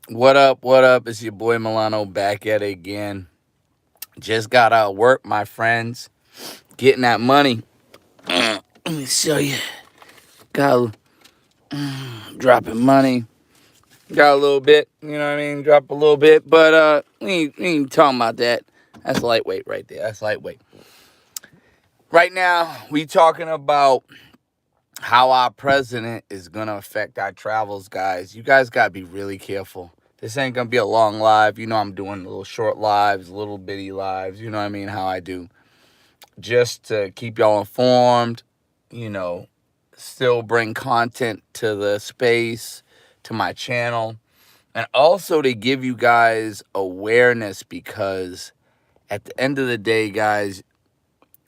What up? What up? It's your boy Milano back at it again. Just got out of work, my friends. Getting that money. Let me show you. Got dropping money. Got a little bit. You know what I mean? Drop a little bit. But we ain't talking about that. That's lightweight right there. That's lightweight. Right now, we talking about how our president is gonna affect our travels, guys. You guys gotta be really careful. This ain't gonna be a long live. You know I'm doing little short lives, little bitty lives. You know what I mean? How I do. Just to keep y'all informed, you know, still bring content to the space, to my channel, and also to give you guys awareness because at the end of the day, guys,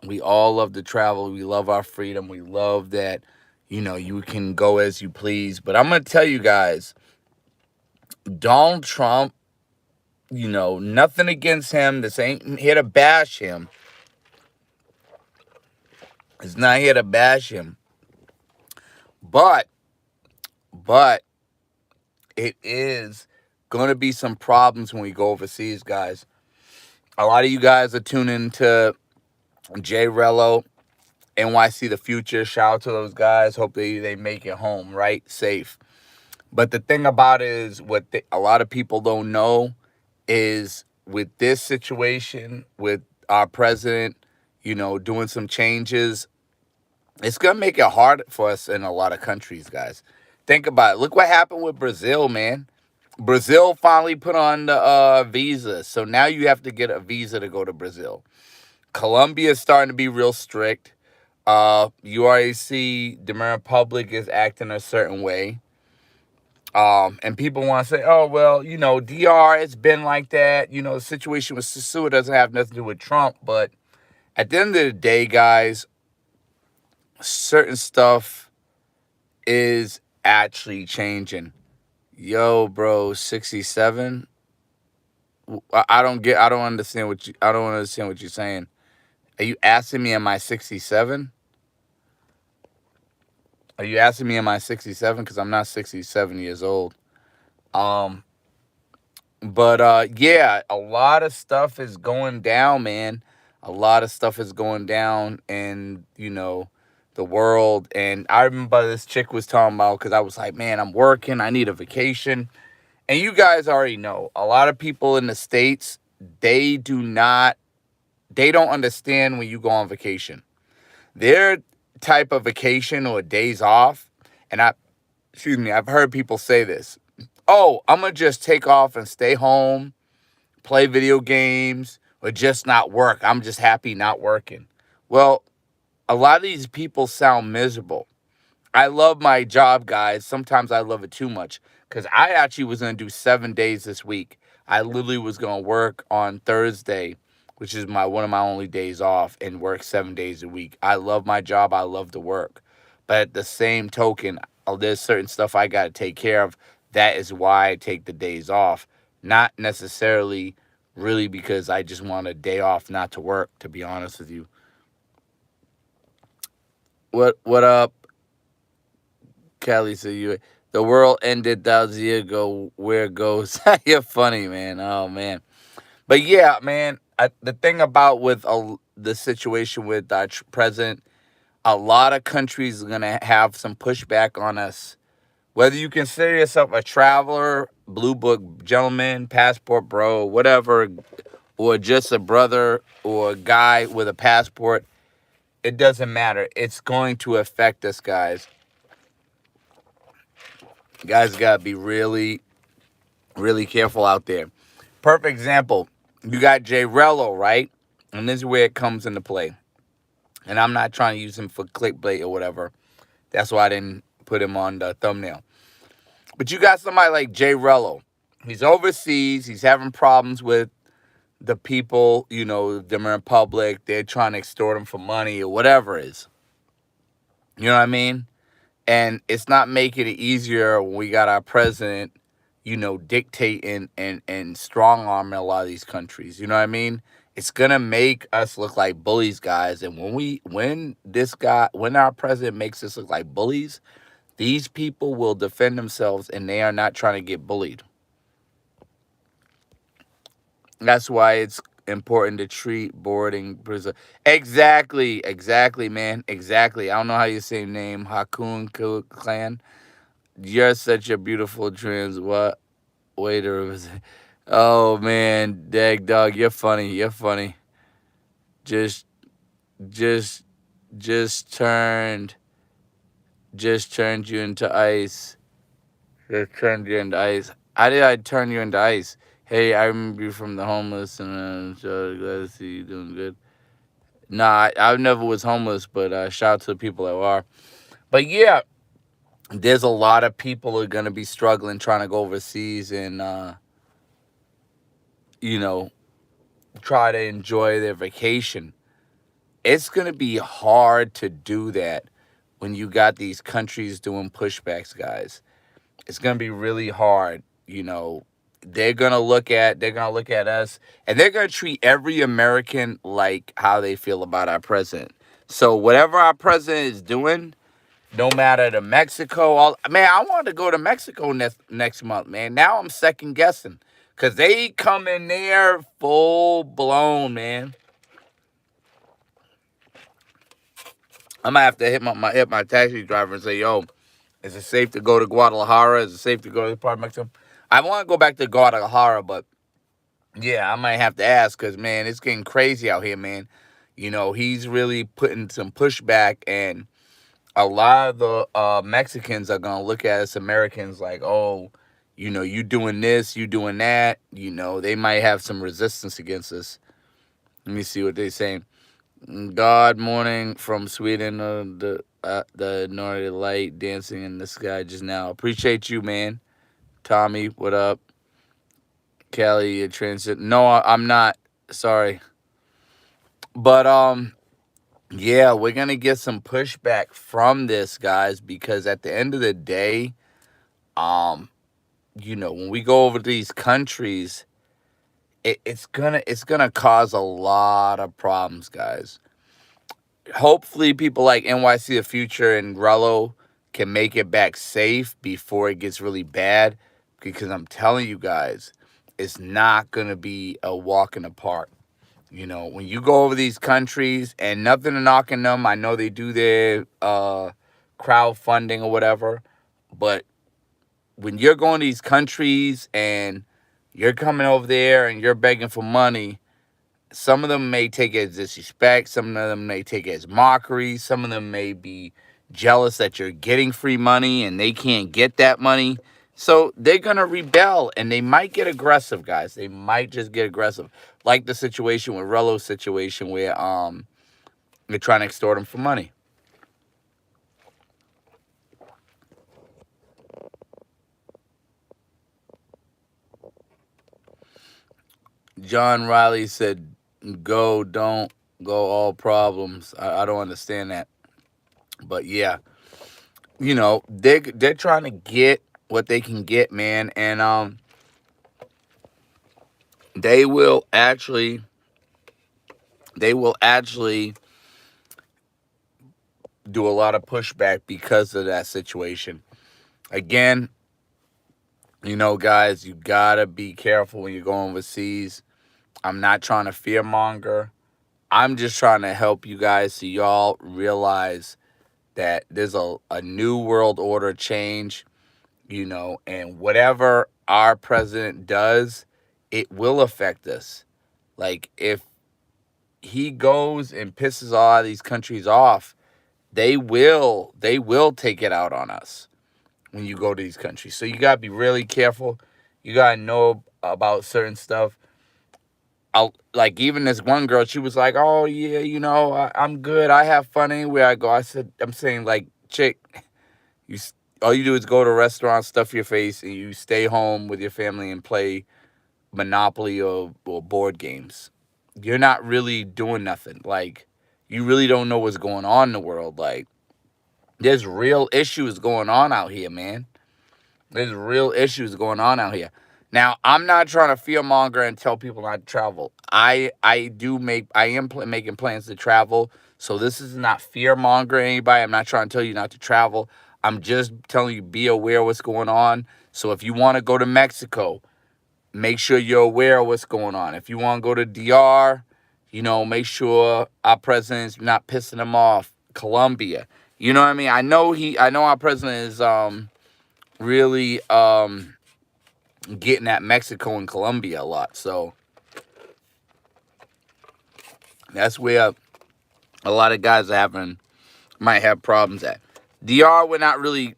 we all love to travel. We love our freedom. We love that, you can go as you please. But I'm going to tell you guys, Donald Trump, nothing against him. This ain't here to bash him. It's not here to bash him. But it is going to be some problems when we go overseas, guys. A lot of you guys are tuning to J Rello, NYC The Future. Shout out to those guys. Hope they make it home, right? Safe. But the thing about it is a lot of people don't know is with this situation, with our president, doing some changes, it's going to make it hard for us in a lot of countries, guys. Think about it. Look what happened with Brazil, man. Brazil finally put on the visa. So now you have to get a visa to go to Brazil. Colombia is starting to be real strict. You already see Dominican Republic is acting a certain way. And people want to say, oh, well, DR, it's been like that. The situation with sosua doesn't have nothing to do with Trump. But at the end of the day, guys, certain stuff is actually changing. Yo, bro, 67. I don't understand I don't understand what you're saying. Are you asking me, am I 67? Are you asking me, am I 67? Because I'm not 67 years old. Um, but yeah, a lot of stuff is going down, man. A lot of stuff is going down in, the world. And I remember this chick was talking about, because I was like, man, I'm working. I need a vacation. And you guys already know, a lot of people in the States, they don't understand when you go on vacation. Their type of vacation or days off, and I've heard people say this. Oh, I'm going to just take off and stay home, play video games, or just not work. I'm just happy not working. Well, a lot of these people sound miserable. I love my job, guys. Sometimes I love it too much because I actually was going to do 7 days this week. I literally was going to work on Thursday, which is one of my only days off, and work 7 days a week. I love my job. I love to work. But at the same token, there's certain stuff I got to take care of. That is why I take the days off. Not necessarily really because I just want a day off not to work, to be honest with you. What up, Kelly? So the world ended thousands of years ago. Where it goes? You're funny, man. Oh man. But yeah, man. The thing about with the situation with our president, a lot of countries are gonna have some pushback on us. Whether you consider yourself a traveler, blue book gentleman, passport bro, whatever, or just a brother or a guy with a passport, it doesn't matter. It's going to affect us, guys. You guys gotta be really, really careful out there. Perfect example. You got Jay Rello, right? And this is where it comes into play. And I'm not trying to use him for clickbait or whatever. That's why I didn't put him on the thumbnail. But you got somebody like Jay Rello. He's overseas. He's having problems with the people, the Dominican Republic. They're trying to extort him for money or whatever it is. You know what I mean? And it's not making it easier when we got our president, dictating and strong arming a lot of these countries. You know what I mean? It's gonna make us look like bullies, guys. And when our president makes us look like bullies, these people will defend themselves and they are not trying to get bullied. That's why it's important to treat boarding prison. Exactly, man. Exactly. I don't know how you say your name, Clan. You're such a beautiful trans. What waiter was it? Oh man, dag dog, you're funny. You're funny. Just, just, just turned, just turned you into ice. Just turned you into ice. How did I turn you into ice? Hey, I remember you from the homeless, and I'm so glad to see you doing good. Nah, I never was homeless, but shout out to the people that are. But yeah, there's a lot of people who are gonna be struggling trying to go overseas and you know try to enjoy their vacation. It's gonna be hard to do that when you got these countries doing pushbacks, guys. It's gonna be really hard. They're gonna look at us, and they're gonna treat every American like how they feel about our president. So whatever our president is doing, no matter to Mexico, man, I wanted to go to Mexico next month, man. Now I'm second guessing because they come in there full blown, man. I'm gonna have to hit my taxi driver and say, "Yo, is it safe to go to Guadalajara? Is it safe to go to this part of Mexico?" I want to go back to Guadalajara, but yeah, I might have to ask because, man, it's getting crazy out here, man. He's really putting some pushback, and a lot of the Mexicans are going to look at us Americans like, oh, you doing this, you doing that. They might have some resistance against us. Let me see what they say. God morning from Sweden, the Northern Light dancing in the sky just now. Appreciate you, man. Tommy, what up? Callie, you transit. No, I'm not. Sorry. But yeah, we're gonna get some pushback from this, guys, because at the end of the day, um, when we go over to these countries, it's gonna cause a lot of problems, guys. Hopefully, people like NYC the Future and Rello can make it back safe before it gets really bad. Because I'm telling you guys, it's not gonna be a walk in the park. When you go over these countries, and nothing to knocking them, I know they do their crowdfunding or whatever, but when you're going to these countries and you're coming over there and you're begging for money, some of them may take it as disrespect, some of them may take it as mockery, some of them may be jealous that you're getting free money and they can't get that money. So they're going to rebel and they might get aggressive, guys. They might just get aggressive. Like the situation with Rello's situation where they're trying to extort him for money. John Riley said, "Go, don't go, all problems." I don't understand that, but yeah, they're trying to get what they can get, man, and they will actually they will actually do a lot of pushback because of that situation. Again, guys, you gotta be careful when you're going overseas. I'm not trying to fearmonger. I'm just trying to help you guys so y'all realize that there's a new world order change, and whatever our president does, it will affect us. Like, if he goes and pisses all these countries off, they will take it out on us when you go to these countries. So you gotta be really careful. You gotta know about certain stuff. Like, even this one girl, she was like, "Oh yeah, I'm good. I have fun anywhere I go." I'm saying, like, chick, you all you do is go to a restaurant, stuff your face, and you stay home with your family and play Monopoly or board games. You're not really doing nothing. Like, you really don't know what's going on in the world. Like, there's real issues going on out here, man. There's real issues going on out here. Now, I'm not trying to fearmonger and tell people not to travel. I am making plans to travel. So this is not fearmonger anybody. I'm not trying to tell you not to travel. I'm just telling you, be aware of what's going on. So if you want to go to Mexico, make sure you're aware of what's going on. If you want to go to DR, make sure our president's not pissing him off. Colombia, you know what I mean? I know our president is really getting at Mexico and Colombia a lot. So that's where a lot of guys might have problems at. DR, we're not really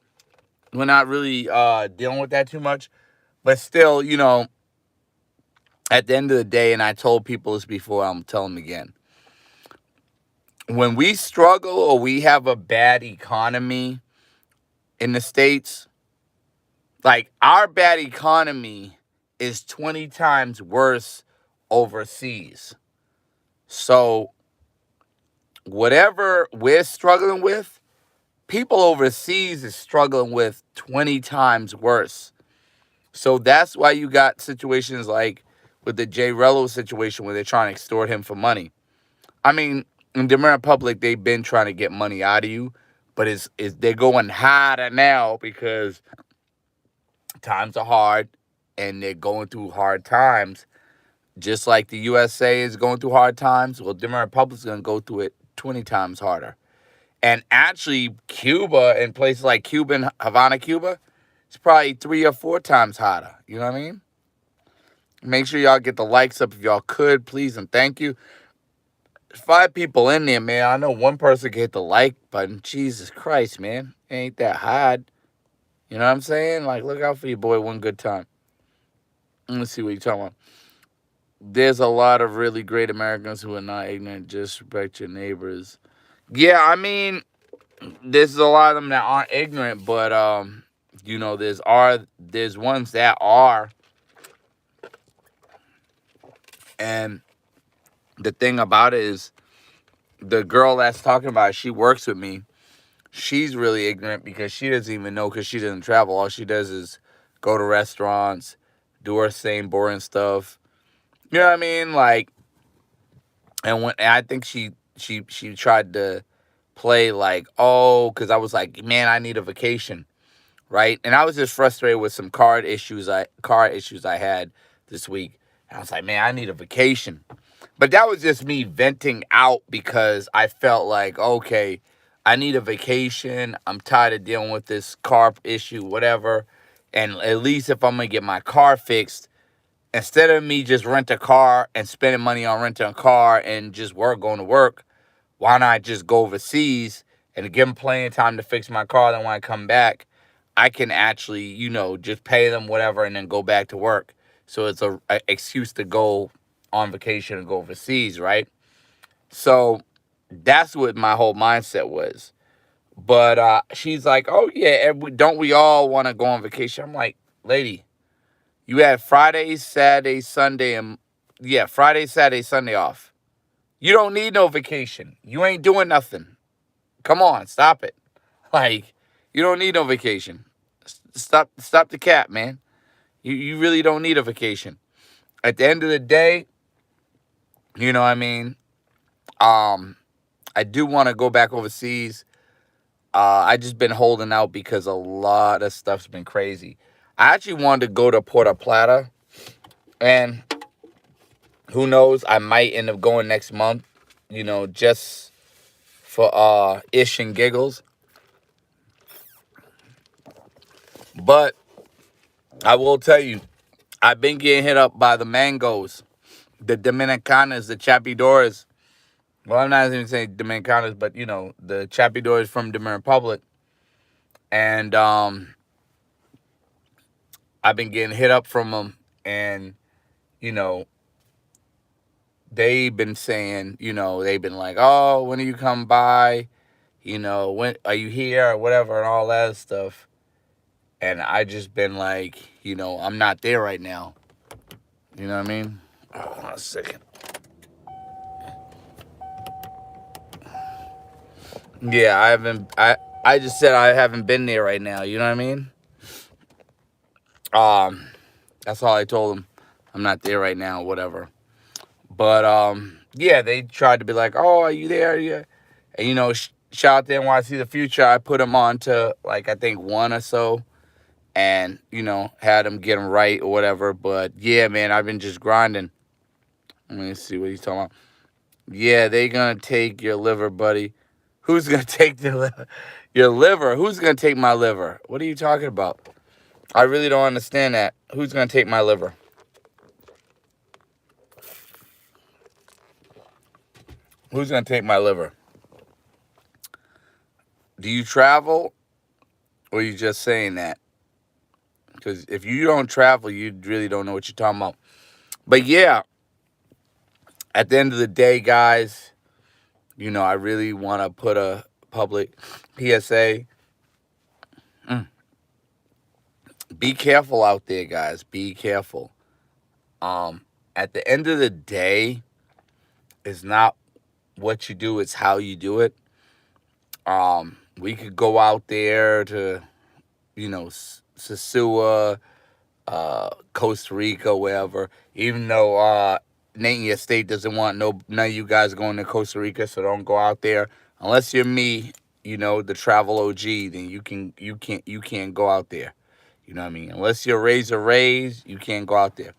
dealing with that too much, but still, at the end of the day, and I told people this before, I'm telling them again. When we struggle or we have a bad economy in the States, like our bad economy is 20 times worse overseas. So whatever we're struggling with, people overseas is struggling with 20 times worse. So that's why you got situations like with the Jay Rello situation where they're trying to extort him for money. I mean, in the Dominican Republic, they've been trying to get money out of you, but they're going harder now because times are hard and they're going through hard times. Just like the USA is going through hard times, well, Dominican Republic's going to go through it 20 times harder. And actually, Cuba and places like Cuba and Havana, Cuba, it's probably 3 or 4 times harder. You know what I mean? Make sure y'all get the likes up if y'all could, please, and thank you. 5 people in there, man. I know one person can hit the like button. Jesus Christ, man. It ain't that hard. You know what I'm saying? Like, look out for your boy one good time. Let's see what you're talking about. There's a lot of really great Americans who are not ignorant. Just respect your neighbors. Yeah, I mean, there's a lot of them that aren't ignorant, but there's ones that are. And the thing about it is, the girl that's talking about it, she works with me. She's really ignorant because she doesn't even know because she doesn't travel. All she does is go to restaurants, do her same boring stuff. You know what I mean? Like, and I think she tried to play like, oh, because I was like, man, I need a vacation, right? And I was just frustrated with some car issues I had this week. And I was like, man, I need a vacation. But that was just me venting out because I felt like, okay, I need a vacation. I'm tired of dealing with this car issue, whatever. And at least if I'm going to get my car fixed, instead of me just rent a car and spending money on renting a car and just going to work, why not just go overseas and give them plenty of time to fix my car? Then when I come back, I can actually, just pay them whatever and then go back to work. So it's a excuse to go on vacation and go overseas, right? So that's what my whole mindset was. But she's like, oh, yeah, don't we all want to go on vacation? I'm like, lady, you had Friday, Saturday, Sunday, Friday, Saturday, Sunday off. You don't need no vacation. You ain't doing nothing. Come on, stop it. Like, you don't need no vacation. Stop the cap, man. You really don't need a vacation. At the end of the day, you know what I mean? I do want to go back overseas. I just been holding out because a lot of stuff's been crazy. I actually wanted to go to Puerto Plata, and who knows, I might end up going next month, just for ish and giggles. But I will tell you, I've been getting hit up by the mangoes, the Dominicanas, the Chapidoras. Well, I'm not even saying Dominicanas, but the Chapidoras from Dominican Republic. And I've been getting hit up from them, and you know they've been saying, they've been like, oh, when do you come by? When are you here or whatever and all that stuff. And I just been like, I'm not there right now. You know what I mean? Oh, hold on a second. Yeah, I haven't. I just said I haven't been there right now. You know what I mean? Um, that's all I told them. I'm not there right now, whatever. But yeah, they tried to be like, "Oh, are you there? Yeah." And shout out to NYC The Future. I put them on to like I think one or so, and had them get them right or whatever. But yeah, man, I've been just grinding. Let me see what he's talking about. Yeah, they gonna take your liver, buddy. Who's gonna take the liver? Your liver? Who's gonna take my liver? What are you talking about? I really don't understand that. Who's gonna take my liver? Who's gonna take my liver? Do you travel, or are you just saying that? Because if you don't travel, you really don't know what you're talking about. But yeah, at the end of the day, guys, I really want to put a public PSA. Mm. Be careful out there, guys. Be careful. At the end of the day, it's not what you do, it's how you do it. We could go out there to, Sosua, Costa Rica, wherever. Even though Nate in your state doesn't want none of you guys going to Costa Rica, so don't go out there unless you're me. The travel OG. Then you can't go out there. You know what I mean? Unless you're Razor Rays, you can't go out there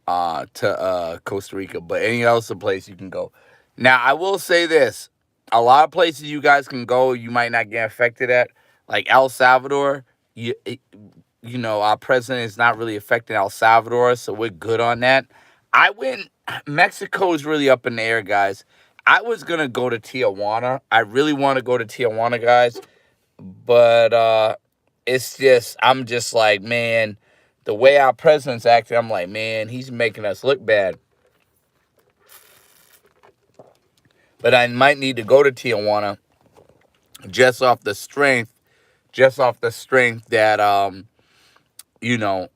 to Costa Rica. But any other place you can go. Now I will say this: a lot of places you guys can go, you might not get affected at, like El Salvador. Our president is not really affecting El Salvador, so we're good on that. I went, Mexico is really up in the air, guys. I was going to go to Tijuana. I really want to go to Tijuana, guys. But I'm just like, man, the way our president's acting, I'm like, man, he's making us look bad. But I might need to go to Tijuana just off the strength, that, you know,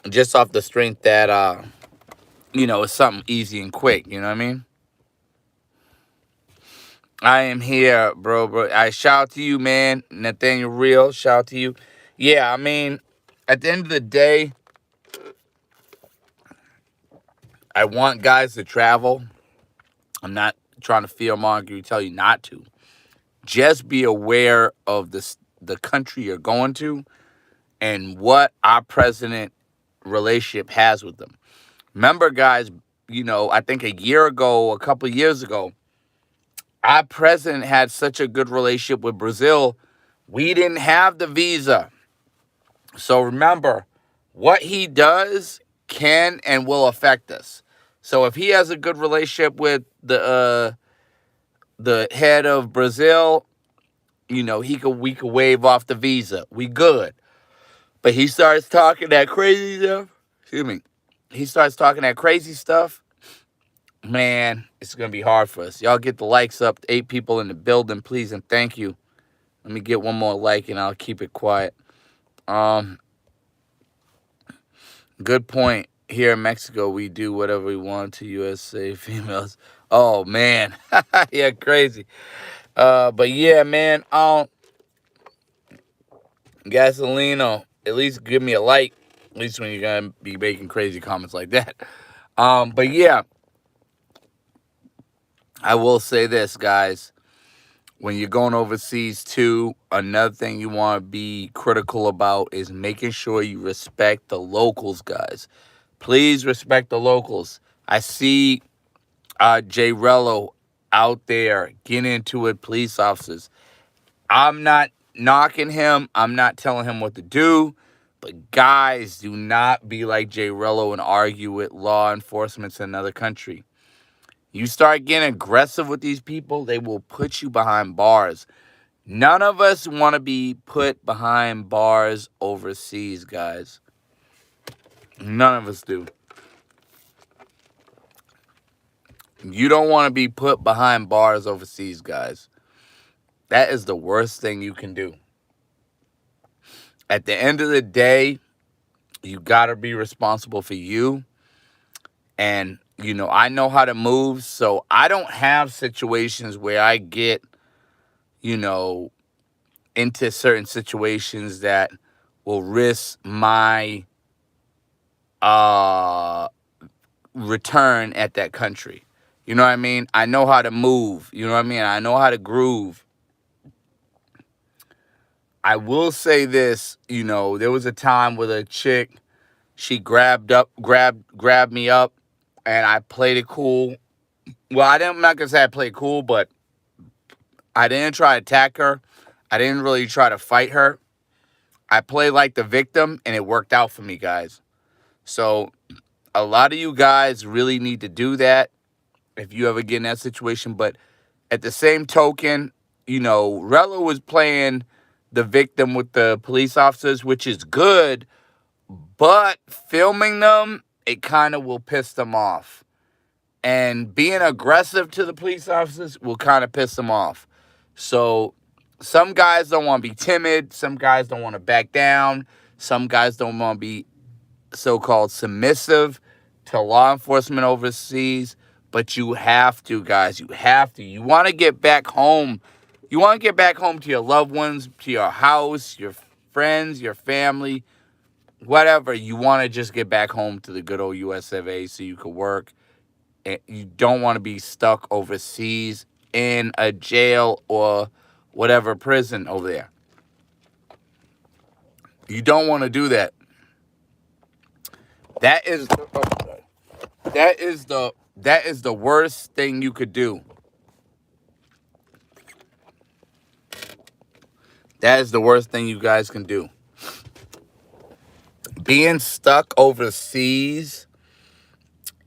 just off the strength that, it's something easy and quick. You know what I mean? I am here, bro. I shout to you, man. Nathaniel Real, shout to you. Yeah, I mean, at the end of the day, I want guys to travel. I'm not trying to fearmonger you, tell you not to. Just be aware of the country you're going to and what our president relationship has with them. Remember, guys, I think a couple of years ago, our president had such a good relationship with Brazil. We didn't have the visa. So remember, what he does can and will affect us. So if he has a good relationship with the head of Brazil, we could waive off the visa. We good. But he starts talking that crazy stuff. Excuse me. He starts talking that crazy stuff. Man, it's going to be hard for us. Y'all get the likes up. 8 people in the building, please, and thank you. Let me get one more like, and I'll keep it quiet. Good point. Here in Mexico, we do whatever we want to USA females. Oh, man. Yeah, crazy. But yeah, man, Gasolino, at least give me a like. At least when you're going to be making crazy comments like that. But yeah, I will say this, guys. When you're going overseas, too, another thing you want to be critical about is making sure you respect the locals, guys. Please respect the locals. I see Jay Rello out there getting into it, police officers. I'm not knocking him. I'm not telling him what to do. But guys, do not be like Jay Rello and argue with law enforcement in another country. You start getting aggressive with these people, they will put you behind bars. None of us want to be put behind bars overseas, guys. None of us do. You don't want to be put behind bars overseas, guys. That is the worst thing you can do. At the end of the day, you got to be responsible for you. And, I know how to move, so I don't have situations where I get, into certain situations that will risk my return at that country. You know what I mean? I know how to move. You know what I mean? I know how to groove. I will say this, there was a time with a chick, she grabbed me up, and I played it cool. Well, I'm not gonna say I played cool, but I didn't try to attack her. I didn't really try to fight her. I played like the victim, and it worked out for me, guys. So a lot of you guys really need to do that if you ever get in that situation. But at the same token, Rella was playing the victim with the police officers, which is good, but filming them, it kind of will piss them off. And being aggressive to the police officers will kind of piss them off. So some guys don't want to be timid. Some guys don't want to back down. Some guys don't want to be so-called submissive to law enforcement overseas. But you have to, guys. You have to. You want to get back home. You want to get back home to your loved ones, to your house, your friends, your family, whatever. You want to just get back home to the good old US of A so you can work. And you don't want to be stuck overseas in a jail or whatever prison over there. You don't want to do that. That is the worst thing you could do. That is the worst thing you guys can do. Being stuck overseas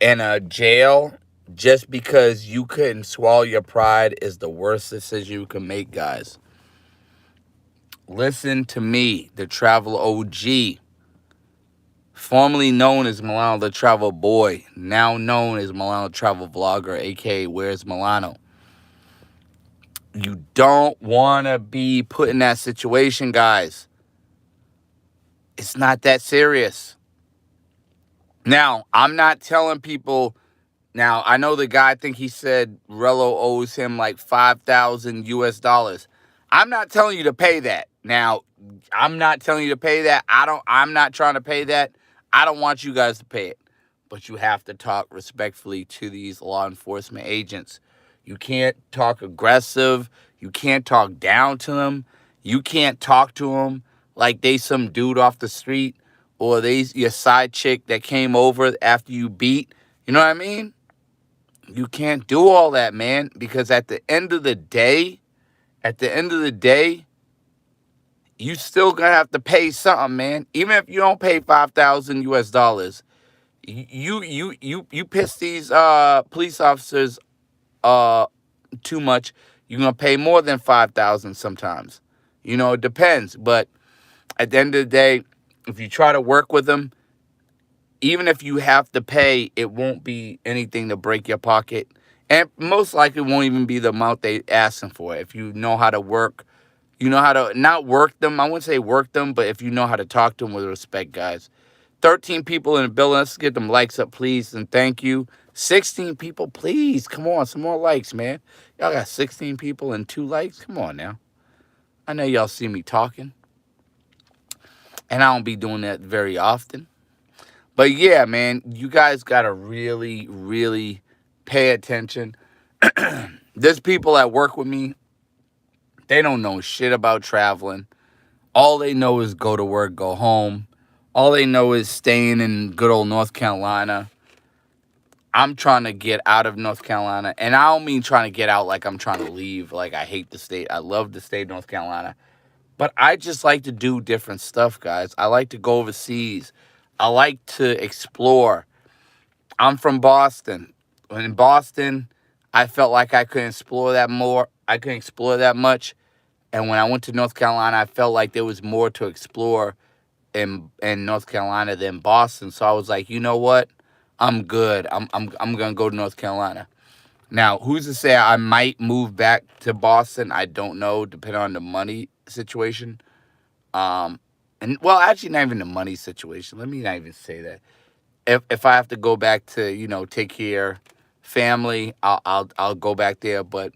in a jail just because you couldn't swallow your pride is the worst decision you can make, guys. Listen to me, the Travel OG, formerly known as Milano the Travel Boy, now known as Milano Travel Vlogger, aka Where's Milano. You don't want to be put in that situation, guys. It's not that serious. Now, I'm not telling people. Now, I know the guy, I think he said Rello owes him like 5,000 US dollars. I'm not telling you to pay that. Now, I'm not telling you to pay that. I'm not trying to pay that. I don't want you guys to pay it. But you have to talk respectfully to these law enforcement agents. You can't talk aggressive. You can't talk down to them. You can't talk to them like they some dude off the street or they your side chick that came over after you beat. You know what I mean? You can't do all that, man, because at the end of the day, you still gonna have to pay something, man. Even if you don't pay 5,000 US dollars, you piss these police officers too much, you're gonna pay more than 5,000 sometimes. It depends. But at the end of the day, if you try to work with them, even if you have to pay, it won't be anything to break your pocket. And most likely won't even be the amount they asking for. If you know how to work, you know how to not work them. I wouldn't say work them, but if you know how to talk to them with respect, guys. 13 people in the building. Let's get them likes up, please, and thank you. 16 people, please. Come on, some more likes, man. Y'all got 16 people and 2 likes? Come on now. I know y'all see me talking. And I don't be doing that very often. But yeah, man, you guys got to really, really pay attention. There's people that work with me. They don't know shit about traveling. All they know is go to work, go home. All they know is staying in good old North Carolina. I'm trying to get out of North Carolina. And I don't mean trying to get out like I'm trying to leave. Like I hate the state. I love the state of North Carolina. But I just like to do different stuff, guys. I like to go overseas. I like to explore. I'm from Boston. In Boston, I felt like I couldn't explore that more. I couldn't explore that much. And when I went to North Carolina, I felt like there was more to explore in North Carolina than Boston. So I was like, you know what? I'm good. I'm gonna go to North Carolina. Now, who's to say I might move back to Boston? I don't know, depending on the money situation. And well, actually, not even the money situation. Let me not even say that. If I have to go back to take care family, I'll go back there. But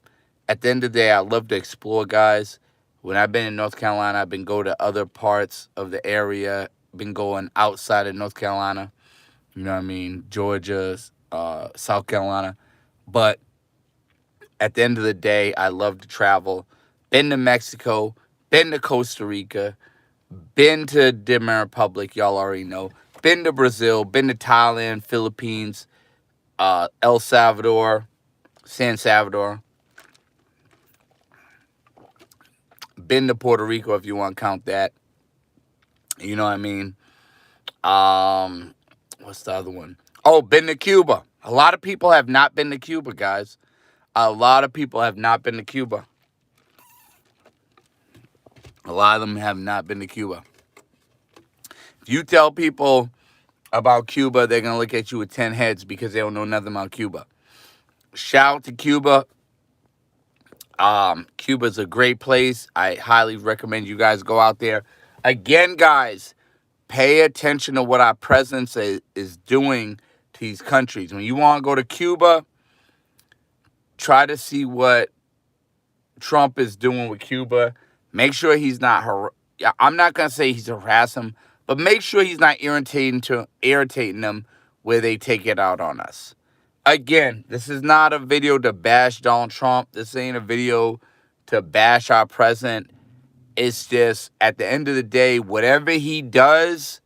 at the end of the day, I love to explore, guys. When I've been in North Carolina, I've been going to other parts of the area. Been going outside of North Carolina. You know what I mean? Georgia, South Carolina. But at the end of the day, I love to travel. Been to Mexico. been to Costa Rica, been to Dominican Republic, y'all already know, been to Brazil, been to Thailand, Philippines, El Salvador, San Salvador, been to Puerto Rico if you want to count that. You know what I mean? What's the other one? Oh, been to Cuba. A lot of people have not been to Cuba, guys. A lot of people have not been to Cuba. A lot of them have not been to Cuba. If you tell people about Cuba, they're going to look at you with 10 heads because they don't know nothing about Cuba. Shout out to Cuba. Cuba's a great place. I highly recommend you guys go out there. Again, guys, pay attention to what our president is doing to these countries. When you want to go to Cuba, try to see what Trump is doing with Cuba. Make sure he's not. I'm not gonna say he's harassing them, but make sure he's not irritating them where they take it out on us. Again, this is not a video to bash Donald Trump. This ain't a video to bash our president. It's just, at the end of the day, whatever he does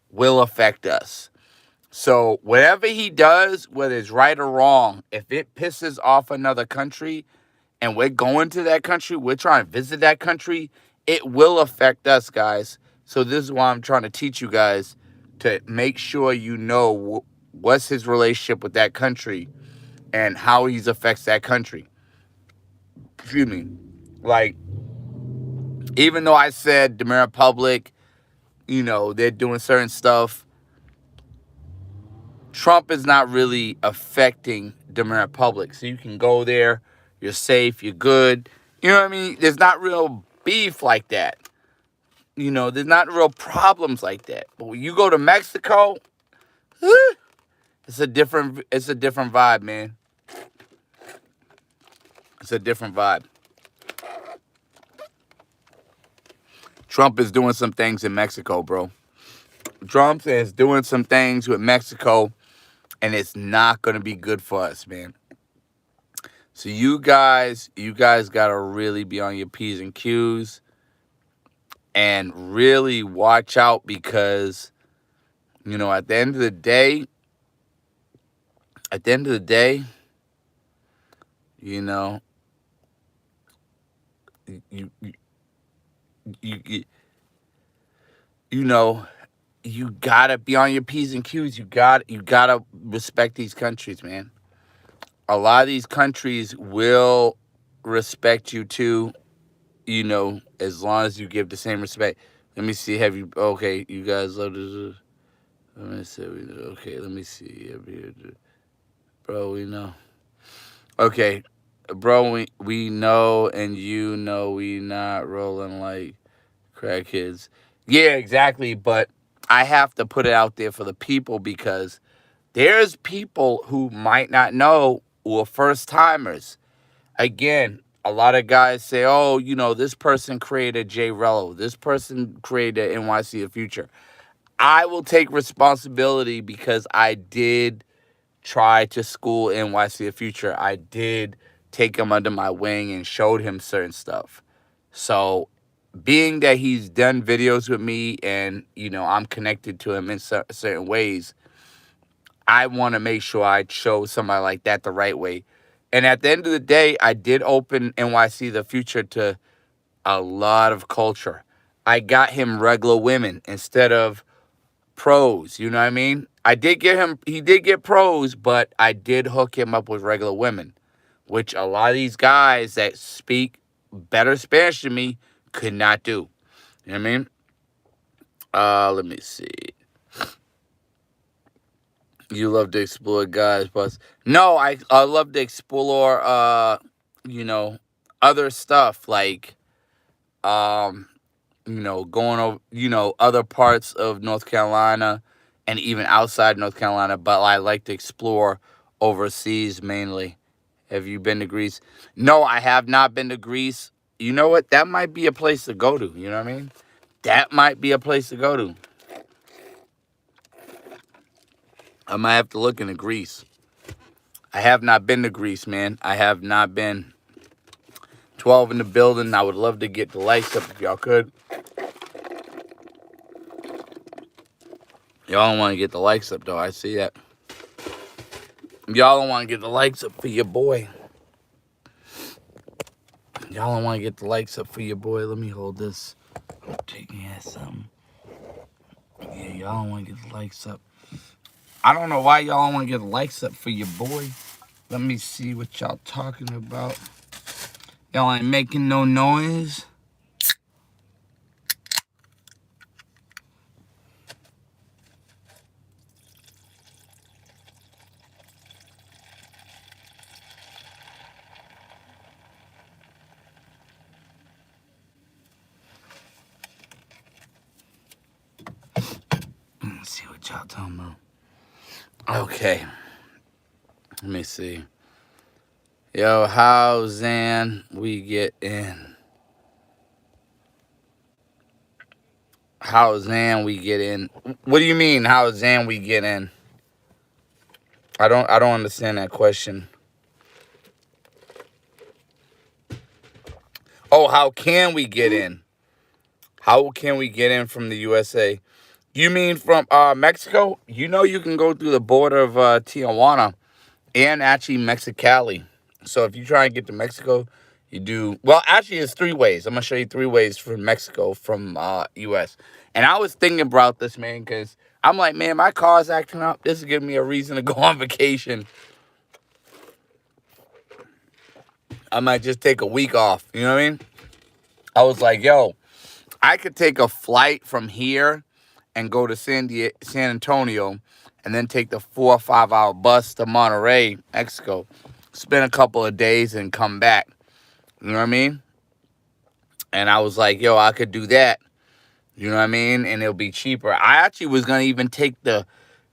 will affect us. So whatever he does, whether it's right or wrong, if it pisses off another country and we're going to that country, we're trying to visit that country, it will affect us, guys. So this is why I'm trying to teach you guys to make sure you know what's his relationship with that country and how he affects that country. Excuse me. Like, even though I said Dominican Republic, they're doing certain stuff, Trump is not really affecting Dominican Republic. So you can go there, you're safe, you're good. You know what I mean? There's not real beef like that. There's not real problems like that. But when you go to Mexico, it's a different vibe, man. It's a different vibe. Trump is doing some things in Mexico, bro. Trump is doing some things with Mexico, and it's not going to be good for us, man. So you guys got to really be on your P's and Q's and really watch out because, at the end of the day, you gotta be on your P's and Q's. You gotta respect these countries, man. A lot of these countries will respect you too, as long as you give the same respect. Let me see. Okay, you guys love this. Let me see. Okay, let me see. Bro, we know. Okay, bro, we know, and we not rolling like crackheads. Yeah, exactly. But I have to put it out there for the people because there's people who might not know who are first timers. Again, a lot of guys say, oh, this person created J Rello. This person created NYC The Future. I will take responsibility because I did try to school NYC The Future. I did take him under my wing and showed him certain stuff. So being that he's done videos with me and, I'm connected to him in certain ways, I want to make sure I show somebody like that the right way. And at the end of the day, I did open NYC The Future to a lot of culture. I got him regular women instead of pros, you know what I mean? He did get pros, but I did hook him up with regular women, which a lot of these guys that speak better Spanish than me could not do. You know what I mean? Let me see. You love to explore guys, but no, I love to explore other stuff like going over other parts of North Carolina and even outside North Carolina, but I like to explore overseas mainly. Have you been to Greece? No, I have not been to Greece. You know what? That might be a place to go to. You know what I mean? That might be a place to go to. I might have to look into Greece. I have not been to Greece, man. I have not been. 12 in the building. I would love to get the likes up if y'all could. Y'all don't want to get the likes up, though. I see that. Y'all don't want to get the likes up for your boy. Y'all don't want to get the likes up for your boy. Let me hold this. I'm taking at something. Yeah, y'all don't want to get the likes up. I don't know why y'all don't want to get the likes up for your boy. Let me see what y'all talking about. Y'all ain't making no noise. Let's see what y'all talking about. Okay. Let me see. Yo, how Zan we get in? How Zan we get in? What do you mean? How Zan we get in? I don't understand that question. Oh, how can we get in? How can we get in from the USA? You mean from Mexico? You know you can go through the border of Tijuana and actually Mexicali. So if you try and get to Mexico, you do... Well, actually, it's 3 ways. I'm going to show you 3 ways from Mexico from U.S. And I was thinking about this, man, because I'm like, man, my car's acting up. This is giving me a reason to go on vacation. I might just take a week off. You know what I mean? I was like, yo, I could take a flight from here and go to San Antonio and then take the 4 or 5 hour bus to Monterrey, Mexico. Spend a couple of days and come back. You know what I mean? And I was like, yo, I could do that. You know what I mean? And it'll be cheaper. I actually was going to even take the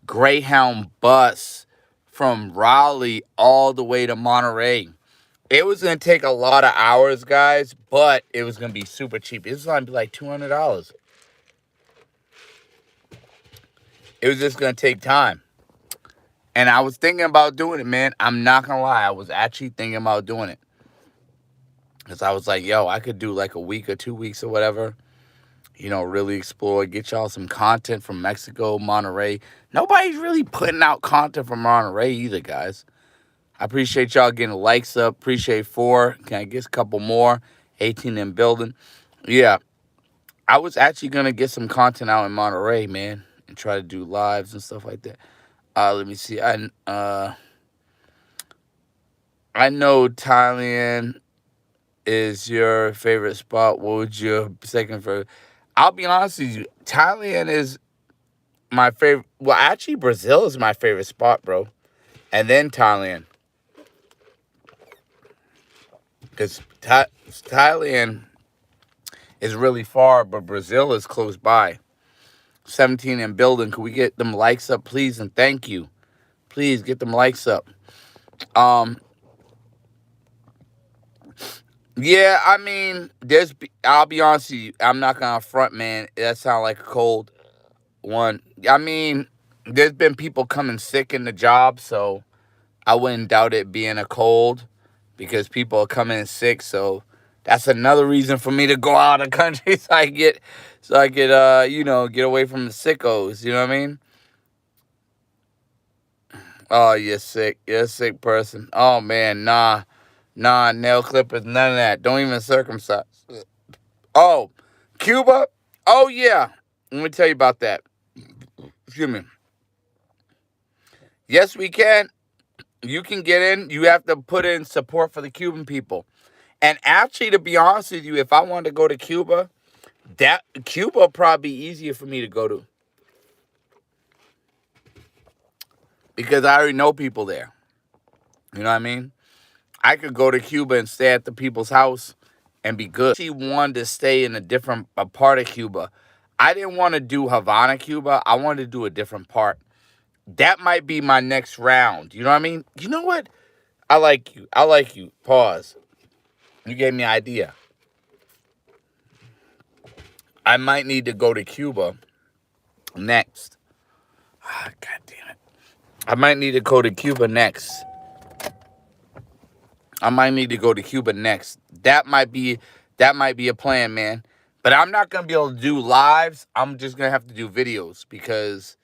Greyhound bus from Raleigh all the way to Monterey. It was going to take a lot of hours, guys, but it was going to be super cheap. It was going to be like $200. It was just going to take time. And I was thinking about doing it, man. I'm not going to lie. I was actually thinking about doing it. Because I was like, yo, I could do like a week or 2 weeks or whatever. You know, really explore, get y'all some content from Mexico, Monterey. Nobody's really putting out content from Monterey either, guys. I appreciate y'all getting likes up. Appreciate 4. Can I get a couple more? 18 in building. Yeah. I was actually going to get some content out in Monterey, man. And try to do lives and stuff like that. Let me see. I know Thailand is your favorite spot. What would your second favorite? I'll be honest with you. Thailand is my favorite. Well, actually, Brazil is my favorite spot, bro. And then Thailand. Because Thailand is really far, but Brazil is close by. 17 and building. Could we get them likes up, please? And thank you. Please get them likes up. Yeah, I mean, I'll be honest with you. I'm not going to front, man. That sounds like a cold one. I mean, there's been people coming sick in the job, so I wouldn't doubt it being a cold because people are coming in sick. So that's another reason for me to go out of the country so I get, get away from the sickos. You know what I mean? Oh, you're sick. You're a sick person. Oh, man, nah, nail clippers, none of that. Don't even circumcise. Oh, Cuba? Oh, yeah. Let me tell you about that. Excuse me. Yes, we can. You can get in. You have to put in support for the Cuban people. And actually, to be honest with you, if I wanted to go to Cuba, Cuba would probably be easier for me to go to. Because I already know people there. You know what I mean? I could go to Cuba and stay at the people's house and be good. She wanted to stay in a part of Cuba. I didn't want to do Havana, Cuba. I wanted to do a different part. That might be my next round. You know what I mean? You know what? I like you. I like you. Pause. You gave me an idea. I might need to go to Cuba next. God damn it. I might need to go to Cuba next. I might need to go to Cuba next. That might be a plan, man. But I'm not gonna be able to do lives. I'm just gonna have to do videos because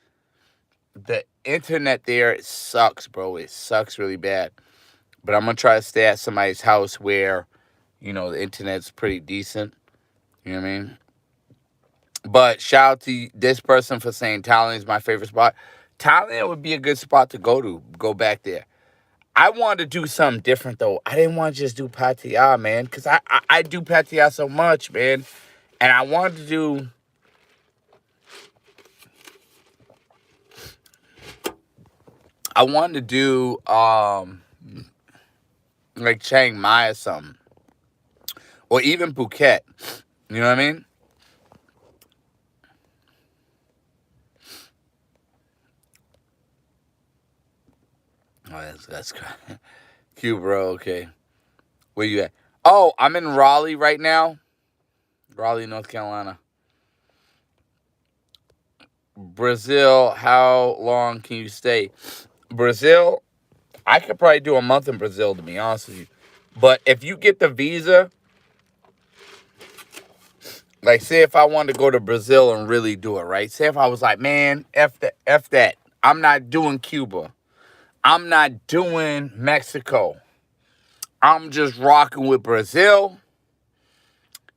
the internet there, it sucks, bro. It sucks really bad. But I'm gonna try to stay at somebody's house where, the internet's pretty decent. You know what I mean? But shout out to this person for saying Thailand is my favorite spot. Thailand would be a good spot to go back there. I wanted to do something different though. I didn't want to just do Pattaya, man, because I do Pattaya so much, man. And I wanted to do like Chiang Mai or something. Or even Phuket. You know what I mean? Oh, that's cute, bro. Okay. Where you at? Oh, I'm in Raleigh right now. Raleigh, North Carolina. Brazil, how long can you stay? Brazil, I could probably do a month in Brazil, to be honest with you. But if you get the visa, like say if I wanted to go to Brazil and really do it, right? Say if I was like, man, F that. I'm not doing Cuba. I'm not doing Mexico. I'm just rocking with Brazil.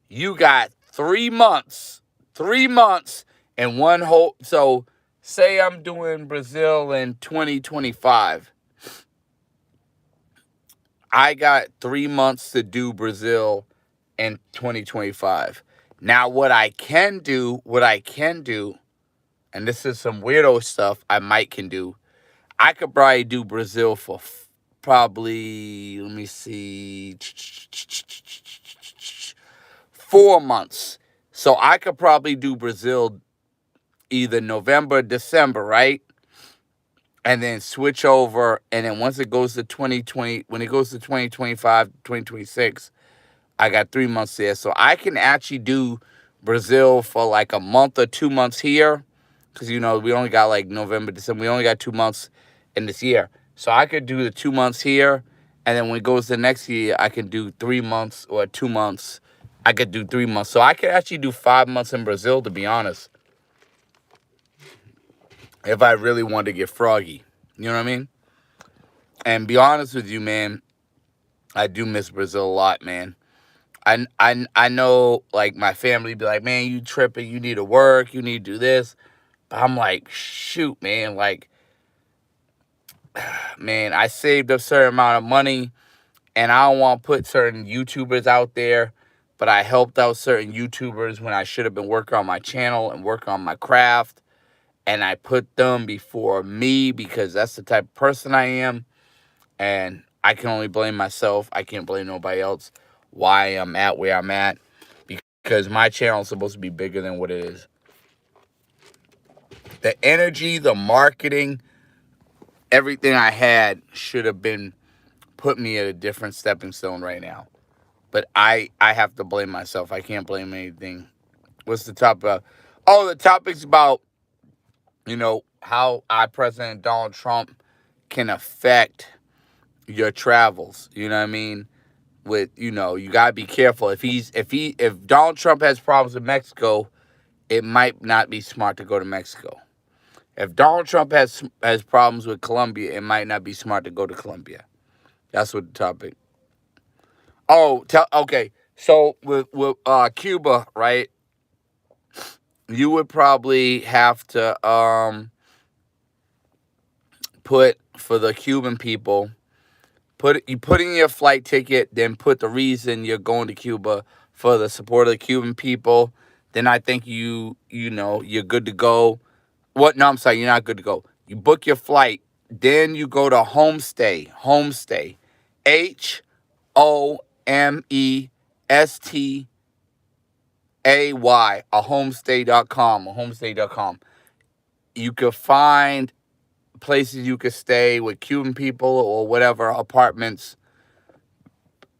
You got 3 months. 3 months and one whole. So say I'm doing Brazil in 2025. I got 3 months to do Brazil in 2025. Now, what I can do, and this is some weirdo stuff can do, I could probably do Brazil for probably, let me see, 4 months. So I could probably do Brazil either November, December, right? And then switch over. And then once it goes to 2020, when it goes to 2025, 2026, I got 3 months there. So I can actually do Brazil for like a month or 2 months here. Because, we only got like November, December. We only got 2 months in this year. So I could do the 2 months here. And then when it goes to next year, I can do 3 months or 2 months. I could do 3 months. So I could actually do 5 months in Brazil, to be honest. If I really wanted to get froggy. You know what I mean? And be honest with you, man, I do miss Brazil a lot, man. I know, like, my family be like, man, you tripping, you need to work, you need to do this. But I'm like, shoot, man, like, man, I saved a certain amount of money, and I don't want to put certain YouTubers out there, but I helped out certain YouTubers when I should have been working on my channel and working on my craft, and I put them before me because that's the type of person I am, and I can only blame myself. I can't blame nobody else why I'm at where I'm at, because my channel is supposed to be bigger than what it is. The energy, the marketing, everything I had should have been put me at a different stepping stone right now. But I have to blame myself. I can't blame anything. What's the topic about? Oh, the topic's about, how President Donald Trump can affect your travels. You know what I mean? With, you gotta be careful. If Donald Trump has problems with Mexico, it might not be smart to go to Mexico. If Donald Trump has problems with Colombia, it might not be smart to go to Colombia. That's what the topic. Oh, okay. So with Cuba, right? You would probably have to put for the Cuban people. You put in your flight ticket, then put the reason you're going to Cuba for the support of the Cuban people. Then I think you're good to go. What? No, I'm sorry, you're not good to go. You book your flight, then you go to Homestay. Homestay. HOMESTAY. A homestay.com. A homestay.com. You could find places you could stay with Cuban people or whatever, apartments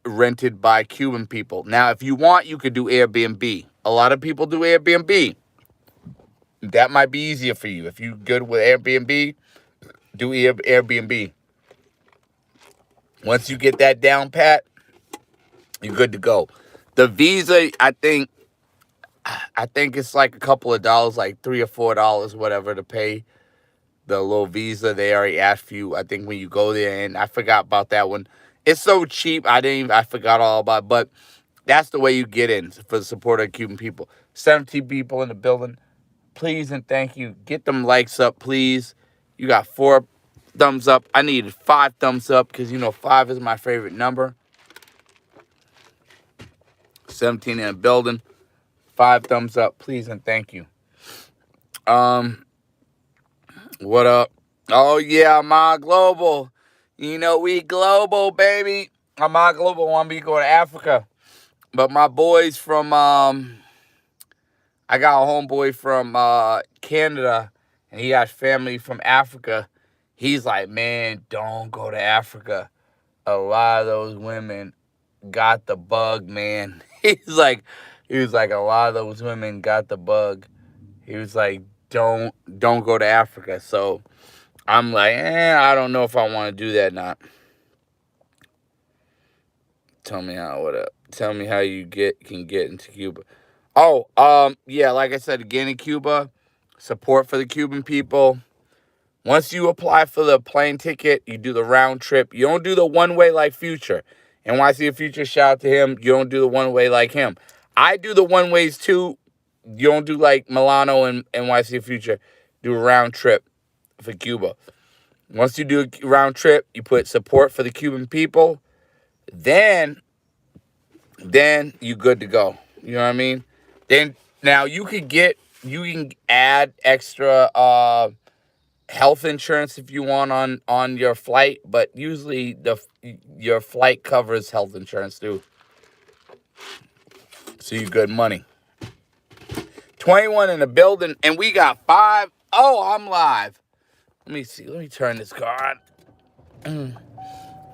rented by Cuban people. Now, if you want, you could do Airbnb. A lot of people do Airbnb. That might be easier for you. If you're good with Airbnb, do Airbnb. Once you get that down pat, you're good to go. The visa, I think it's like a couple of dollars, like $3 or $4, whatever, to pay the little visa. They already asked you, I think, when you go there, and I forgot about that one. It's so cheap, I forgot all about it, but that's the way you get in for the support of Cuban people. 17 people in the building. Please and thank you. Get them likes up, please. You got 4 thumbs up. I needed 5 thumbs up because, 5 is my favorite number. 17 in the building. 5 thumbs up, please and thank you. What up? Oh, yeah, my global. We global, baby. My global want me to go to Africa. But my boys from, I got a homeboy from Canada, and he got family from Africa. He's like, man, don't go to Africa. A lot of those women got the bug, man. He was like, a lot of those women got the bug. He was like, don't go to Africa. So I'm like, I don't know if I want to do that or not. Tell me how you can get into Cuba. Oh, yeah, like I said, again in Cuba, support for the Cuban people. Once you apply for the plane ticket, you do the round trip. You don't do the one-way like Future. NYC Future, shout out to him. You don't do the one-way like him. I do the one-ways too. You don't do like Milano and NYC Future. Do a round trip for Cuba. Once you do a round trip, you put support for the Cuban people. Then you good to go. You know what I mean? Then now you can add extra health insurance if you want on your flight, but usually your flight covers health insurance too. So you good money. 21 in the building, and we got 5. Oh, I'm live. Let me see. Let me turn this car on.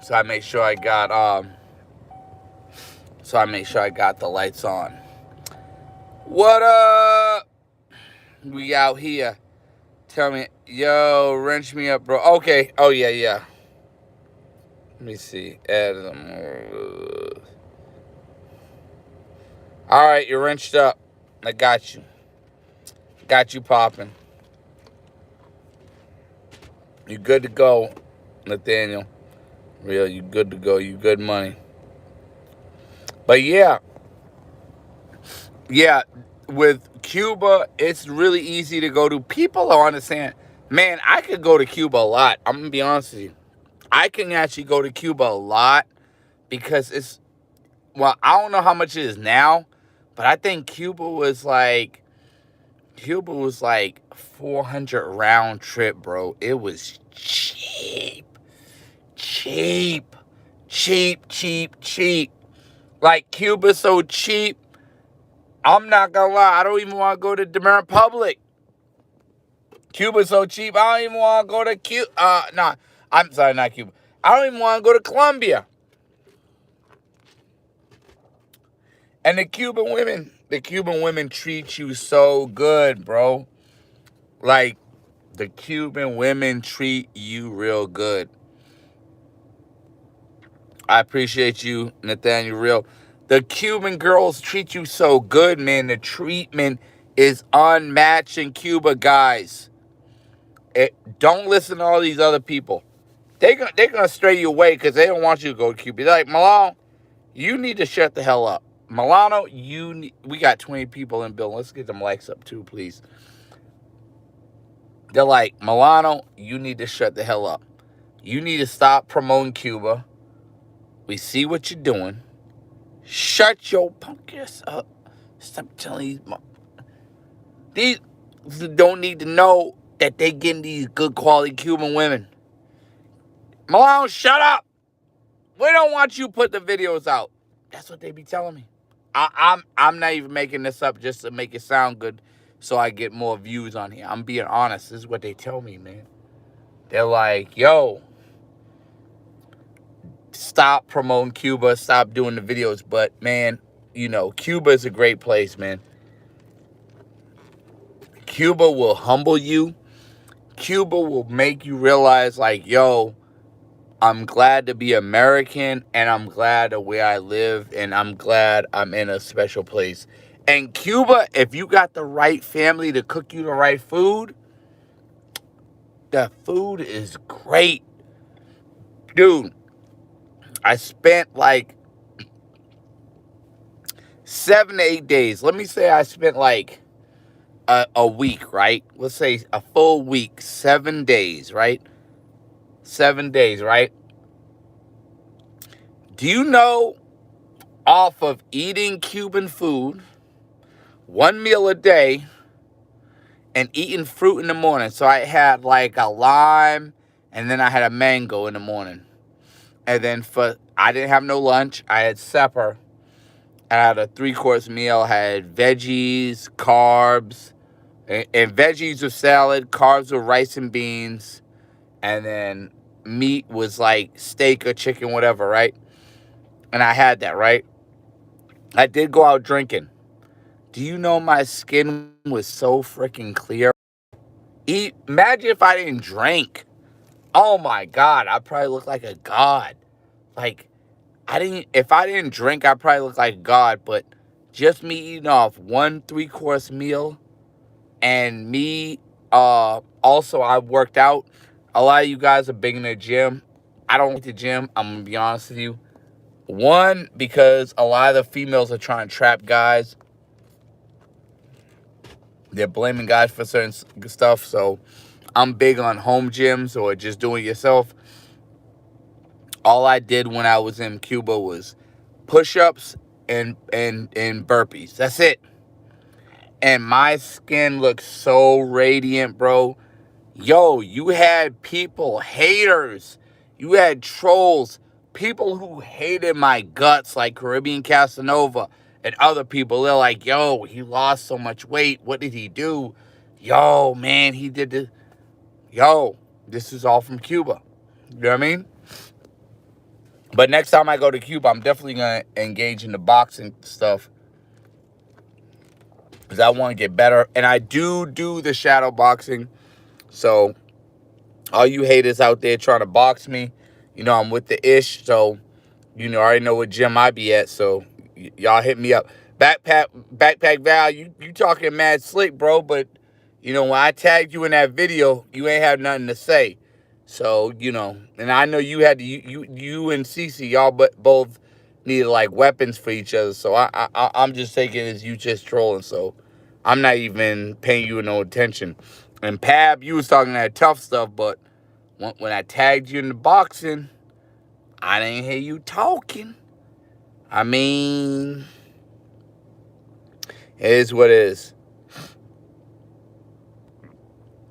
So I make sure I got the lights on. What up? We out here. Tell me, yo, wrench me up, bro. Okay. Oh yeah. Let me see. All right, you're wrenched up. I got you. Got you popping. You good to go, Nathaniel. Real, you good to go. You good money. But yeah, with Cuba, it's really easy to go to. People don't understand. Man, I could go to Cuba a lot. I'm going to be honest with you. I can actually go to Cuba a lot because I don't know how much it is now, but I think Cuba was like 400 round trip, bro. It was cheap. Like, Cuba's so cheap. I'm not gonna lie, I don't even want to go to Dominican Republic. Cuba's so cheap, I don't even want to go to Cuba. I'm sorry, not Cuba. I don't even want to go to Colombia. And the Cuban women treat you so good, bro. Like, the Cuban women treat you real good. I appreciate you, Nathaniel Real. The Cuban girls treat you so good, man. The treatment is unmatched in Cuba, guys. Don't listen to all these other people. They're gonna stray you away because they don't want you to go to Cuba. They're like, Milano, you need to shut the hell up. Milano, we got 20 people in building. Let's get them likes up too, please. They're like, Milano, you need to shut the hell up. You need to stop promoting Cuba. We see what you're doing. Shut your punk ass up. Stop telling these don't need to know that they getting these good quality Cuban women. Milano, shut up. We don't want you put the videos out. That's what they be telling me. I'm not even making this up just to make it sound good so I get more views on here. I'm being honest. This is what they tell me, man. They're like, yo, stop promoting Cuba, stop doing the videos. But, man, Cuba is a great place, man. Cuba will humble you. Cuba will make you realize, like, yo, I'm glad to be American, and I'm glad of where I live, and I'm glad I'm in a special place. And Cuba, if you got the right family to cook you the right food, the food is great. Dude, I spent like 7 to 8 days. Let me say I spent like a week, right? Let's say a full week, 7 days, right? 7 days, right? Do you know, off of eating Cuban food, one meal a day, and eating fruit in the morning? So I had like a lime, and then I had a mango in the morning. And then I didn't have no lunch. I had supper. I had a 3-course meal. I had veggies, carbs, and veggies with salad, carbs with rice and beans, and then meat was like steak or chicken, whatever, right? And I had that, right? I did go out drinking. Do you know my skin was so freaking clear? Imagine if I didn't drink. Oh my God, I probably look like a god. Like, if I didn't drink, I probably look like a god, but just me eating off one 3-course meal, and me, also I worked out. A lot of you guys are big in the gym. I don't like the gym, I'm gonna be honest with you. One, because a lot of the females are trying to trap guys. They're blaming guys for certain stuff, so I'm big on home gyms or just doing it yourself. All I did when I was in Cuba was push-ups and burpees. That's it. And my skin looks so radiant, bro. Yo, you had people, haters. You had trolls, people who hated my guts, like Caribbean Casanova and other people. They're like, yo, he lost so much weight. What did he do? Yo, man, he did this. Yo, this is all from Cuba. You know what I mean? But next time I go to Cuba, I'm definitely going to engage in the boxing stuff, because I want to get better. And I do the shadow boxing. So all you haters out there trying to box me, I'm with the ish. So, I already know what gym I be at. So y'all hit me up. Backpack Val, you talking mad slick, bro. But, when I tagged you in that video, you ain't have nothing to say. So, and I know you had to, you and Cece, y'all both needed like weapons for each other. So I'm just taking it as you just trolling. So I'm not even paying you no attention. And Pab, you was talking that tough stuff, but when I tagged you in the boxing, I didn't hear you talking. I mean, it is what it is.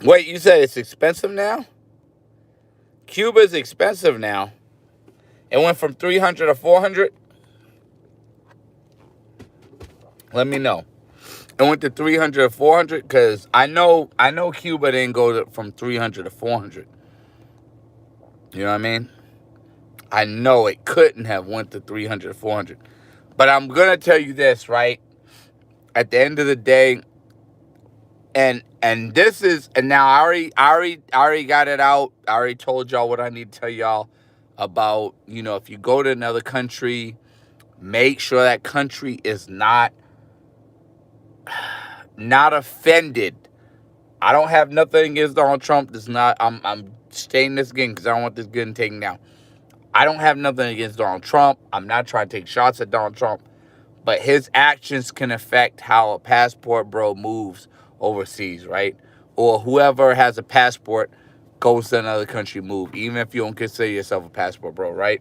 Wait, you said it's expensive now? Cuba's expensive now. It went from 300 to 400. Let me know. It went to 300 to 400, because I know Cuba didn't go from 300 to 400. You know what I mean? I know it couldn't have went to 300 to 400. But I'm going to tell you this, right? At the end of the day, and this is, and now I already got it out. I already told y'all what I need to tell y'all about, if you go to another country, make sure that country is not offended. I don't have nothing against Donald Trump. I'm saying this again because I don't want this getting taken down. I don't have nothing against Donald Trump. I'm not trying to take shots at Donald Trump. But his actions can affect how a passport bro moves overseas, right? Or whoever has a passport goes to another country move, even if you don't consider yourself a passport bro, right?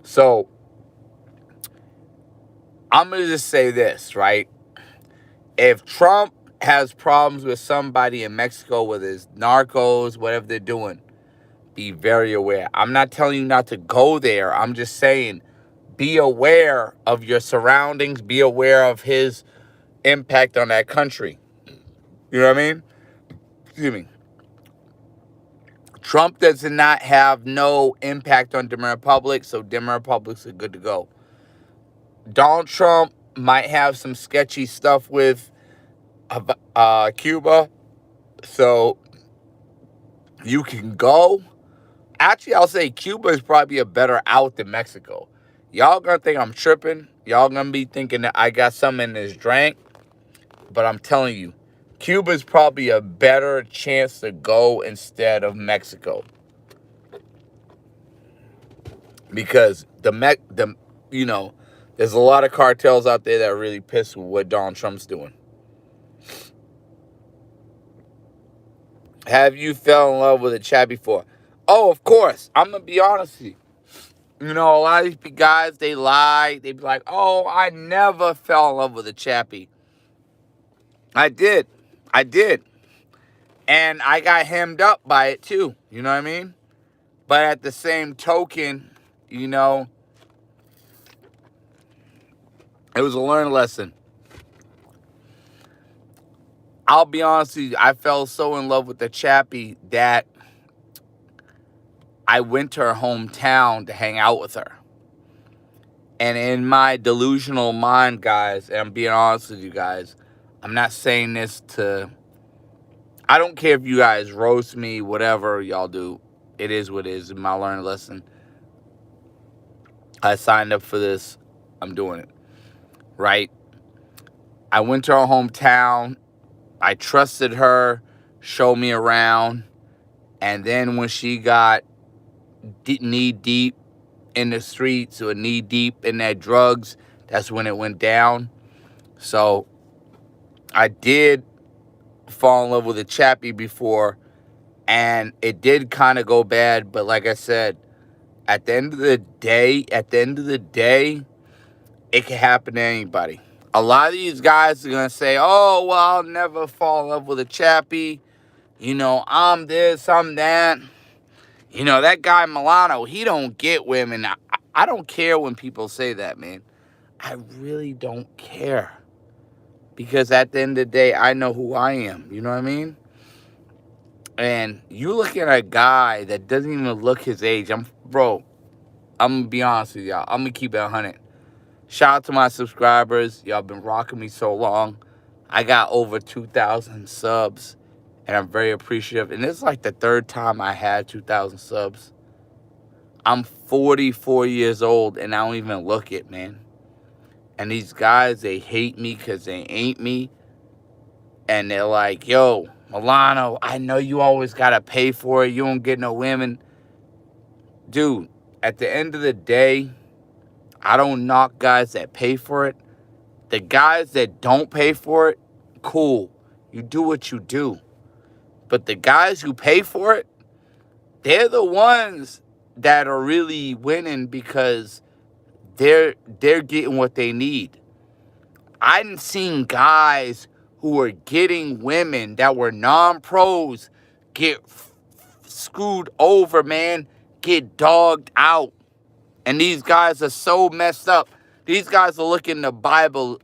So I'm going to just say this, right? If Trump has problems with somebody in Mexico, whether it's narcos, whatever they're doing, be very aware. I'm not telling you not to go there. I'm just saying, be aware of your surroundings. Be aware of his impact on that country. You know what I mean? Excuse me. Trump does not have no impact on Dominican Republic, so Dominican Republics are good to go. Donald Trump might have some sketchy stuff with Cuba, so you can go, Actually, I'll say Cuba is probably a better out than Mexico. Y'all gonna think I'm tripping. Y'all gonna be thinking that I got something in this drink. But I'm telling you, Cuba's probably a better chance to go instead of Mexico. Because there's a lot of cartels out there that are really pissed with what Donald Trump's doing. Have you fell in love with a chat before? Oh, of course. I'm going to be honest with you. You know, a lot of these guys, they lie. They be like, oh, I never fell in love with a chappie. I did. And I got hemmed up by it too. You know what I mean? But at the same token, you know, it was a learning lesson. I'll be honest with you, I fell so in love with the chappie that I went to her hometown to hang out with her. And in my delusional mind, guys, and I'm being honest with you guys, I'm not saying this to... I don't care if you guys roast me, whatever y'all do. It is what it is. My learning lesson. I signed up for this. I'm doing it. Right? I went to her hometown. I trusted her. Showed me around. And then when she got knee deep in the streets or knee deep in that drugs, that's when it went down. So I did fall in love with a chappie before, and it did kind of go bad. But like I said, at the end of the day, it can happen to anybody. A lot of these guys are gonna say, oh, well, I'll never fall in love with a chappie. You know, I'm this, I'm that. You know, that guy Milano, he don't get women. I don't care when people say that, man. I really don't care. Because at the end of the day, I know who I am. You know what I mean? And you look at a guy that doesn't even look his age. I'm going to be honest with y'all. I'm going to keep it 100. Shout out to my subscribers. Y'all been rocking me so long. I got over 2,000 subs. And I'm very appreciative. And this is like the third time I had 2,000 subs. I'm 44 years old and I don't even look it, man. And these guys, they hate me because they ain't me. And they're like, yo, Milano, I know you always got to pay for it. You don't get no women. Dude, at the end of the day, I don't knock guys that pay for it. The guys that don't pay for it, cool. You do what you do. But the guys who pay for it, they're the ones that are really winning because they're getting what they need. I done seen guys who were getting women that were non-pros get screwed over, man, get dogged out. And these guys are so messed up. These guys are looking the Bible,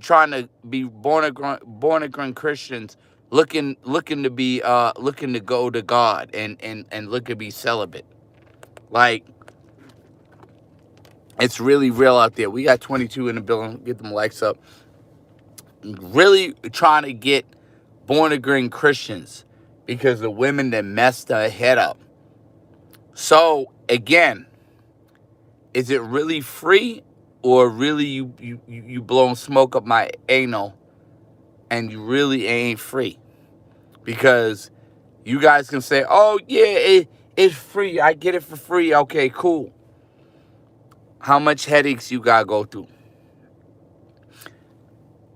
trying to be born again Christians, looking to be looking to go to God and look to be celibate. Like, it's really real out there. We got 22 in the building. Get them likes up. Really trying to get born again Christians because the women that messed their head up. So again, is it really free, or really you blowing smoke up my anal and you really ain't free? Because you guys can say, oh yeah, it's free. I get it for free. Okay, cool. How much headaches you gotta go through?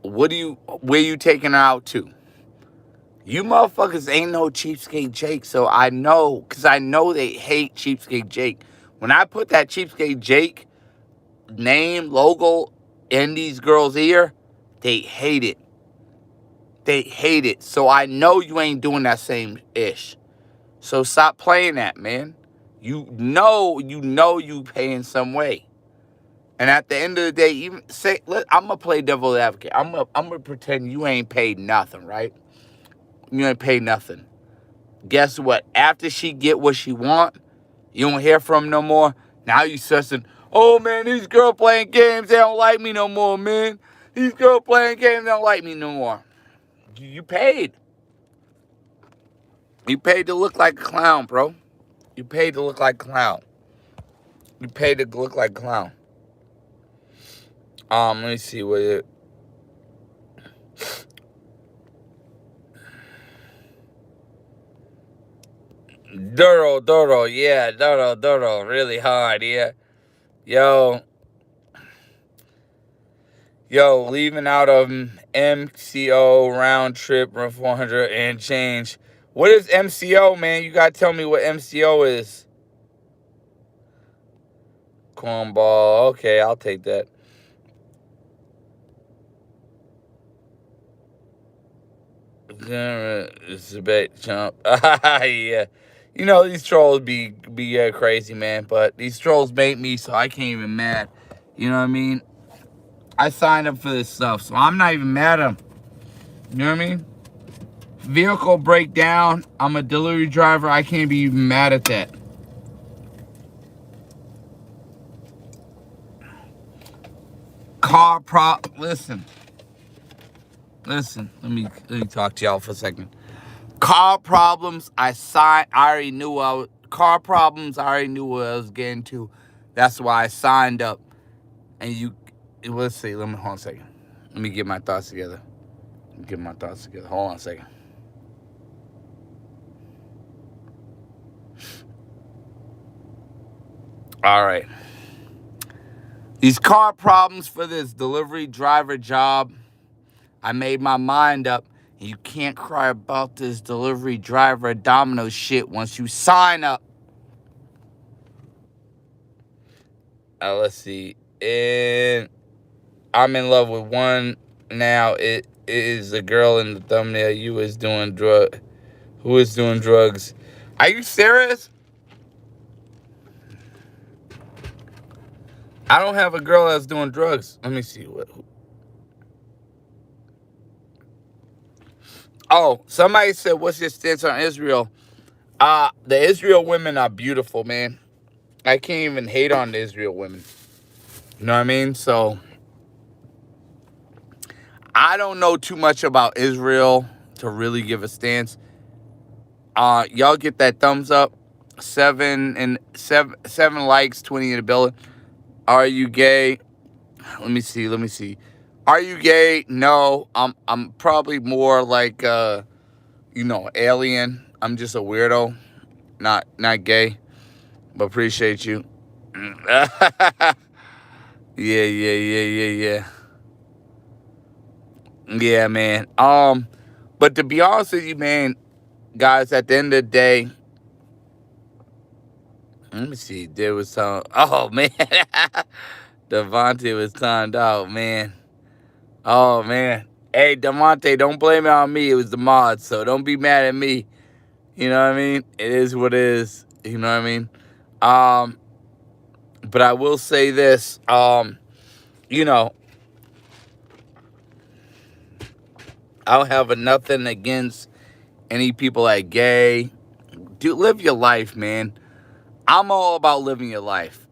Where you taking her out to? You motherfuckers ain't no Cheapskate Jake, so I know, because I know they hate Cheapskate Jake. When I put that Cheapskate Jake name, logo in these girls' ear, they hate it. They hate it. So I know you ain't doing that same ish. So stop playing that, man. You know you pay in some way. And at the end of the day, I'm gonna play devil's advocate. I'm gonna pretend you ain't paid nothing, right? You ain't paid nothing. Guess what? After she get what she want, you don't hear from them no more. Now you sussing, oh man, these girls playing games, they don't like me no more, man. These girls playing games, they don't like me no more. You paid. You paid to look like a clown, bro. You paid to look like clown. You paid to look like clown. Let me see what it. Duro, yeah, Duro, really hard, yeah. Yo, leaving out of MCO round trip run 400 and change. What is MCO, man? You gotta tell me what MCO is. Cornball. Okay, I'll take that. It's a bit chump. Yeah. You know, these trolls be crazy, man. But these trolls make me so I can't even mad. You know what I mean? I signed up for this stuff, so I'm not even mad at them. You know what I mean? Vehicle breakdown. I'm a delivery driver. I can't be even mad at that. Car prop. Listen. Let me talk to y'all for a second. Car problems. I already knew car problems. I already knew what I was getting to. That's why I signed up. And let's see. Hold on a second. Let me get my thoughts together. Hold on a second. All right. These car problems for this delivery driver job. I made my mind up. You can't cry about this delivery driver domino shit once you sign up. Let's see. And I'm in love with one now. It is the girl in the thumbnail. Who is doing drugs? Are you serious? I don't have a girl that's doing drugs. Let me see what. Oh, somebody said, "What's your stance on Israel?" The Israel women are beautiful, man. I can't even hate on the Israel women. You know what I mean? So I don't know too much about Israel to really give a stance. Y'all get that thumbs up. 7 likes, 20 in the building. Are you gay? Let me see. Are you gay? No. I'm probably more like alien. I'm just a weirdo. Not gay. But appreciate you. Yeah. Yeah, man. But to be honest with you, man, guys, at the end of the day, let me see. There was some. Oh man, Devontae was timed out, man. Oh man. Hey, Devontae, don't blame it on me. It was the mods, so don't be mad at me. You know what I mean? It is what it is. You know what I mean? But I will say this. You know, I don't have nothing against any people that gay. Live your life, man. I'm all about living your life.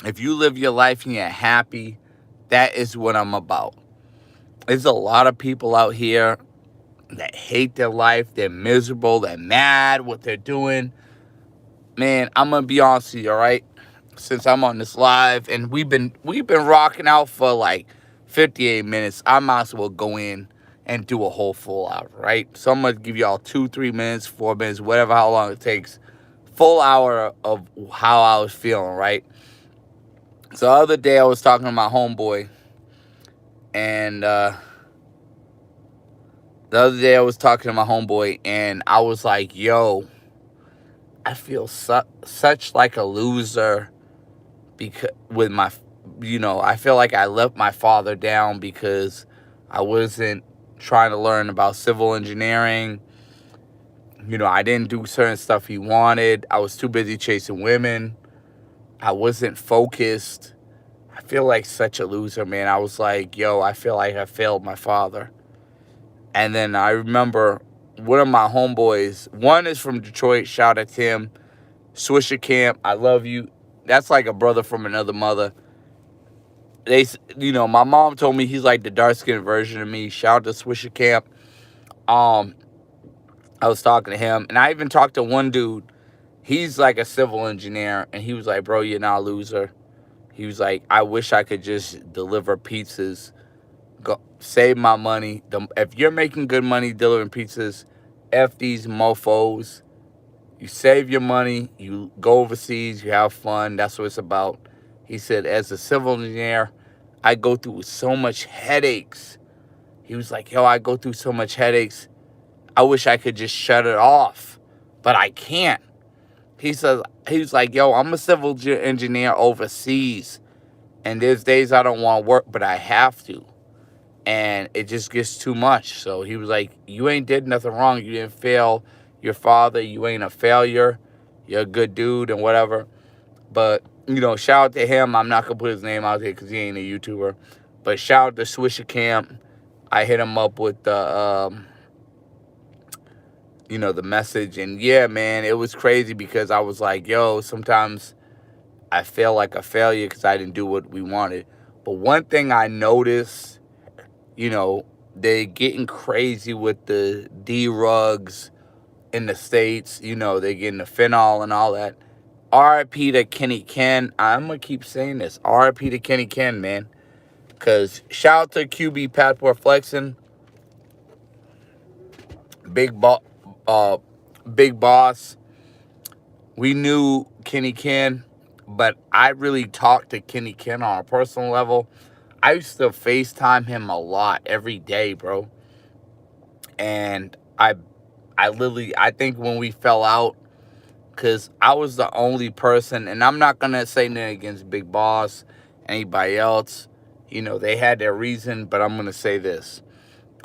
If you live your life and you're happy, that is what I'm about. There's a lot of people out here that hate their life. They're miserable. They're mad what they're doing. Man, I'm gonna be honest with you, all right? Since I'm on this live and we've been rocking out for like 58 minutes, I might as well go in and do a whole full hour, right? So I'm gonna give y'all 2-3 minutes, 4 minutes, whatever, how long it takes. Full hour of how I was feeling, right? So the other day I was talking to my homeboy, and I was like, yo, I feel such like a loser because I feel like I left my father down because I wasn't trying to learn about civil engineering. I didn't do certain stuff he wanted. I was too busy chasing women. I wasn't focused. I feel like such a loser, man. I was like, yo, I feel like I failed my father. And then I remember one of my homeboys, one is from Detroit, shout out to him, Swisher Camp, I love you. That's like a brother from another mother. My mom told me he's like the dark-skinned version of me. Shout out to Swisher Camp. I was talking to him, and I even talked to one dude. he's like a civil engineer, and he was like, bro, you're not a loser. He was like, I wish I could just deliver pizzas, go save my money. If you're making good money delivering pizzas, F these mofos. You save your money, you go overseas, you have fun. That's what it's about. He said, as a civil engineer, I go through so much headaches. He was like, yo, I go through so much headaches. I wish I could just shut it off, but I can't. He says, he was like, yo, I'm a civil engineer overseas, and there's days I don't want to work, but I have to. And it just gets too much. So he was like, you ain't did nothing wrong. You didn't fail your father. You ain't a failure. You're a good dude and whatever. But, shout out to him. I'm not going to put his name out there because he ain't a YouTuber. But shout out to Swisher Camp. I hit him up with the message. And yeah, man, it was crazy because I was like, yo, sometimes I feel like a failure because I didn't do what we wanted. But one thing I noticed, they're getting crazy with the D-rugs in the States. They're getting the phenol and all that. RIP to Kenny Ken. I'm going to keep saying this. RIP to Kenny Ken, man. Because shout out to QB Passport Flexing. Big, big boss. We knew Kenny Ken, but I really talked to Kenny Ken on a personal level. I used to FaceTime him a lot every day, bro. And I think when we fell out, because I was the only person, and I'm not going to say anything against Big Boss, anybody else. They had their reason, but I'm going to say this.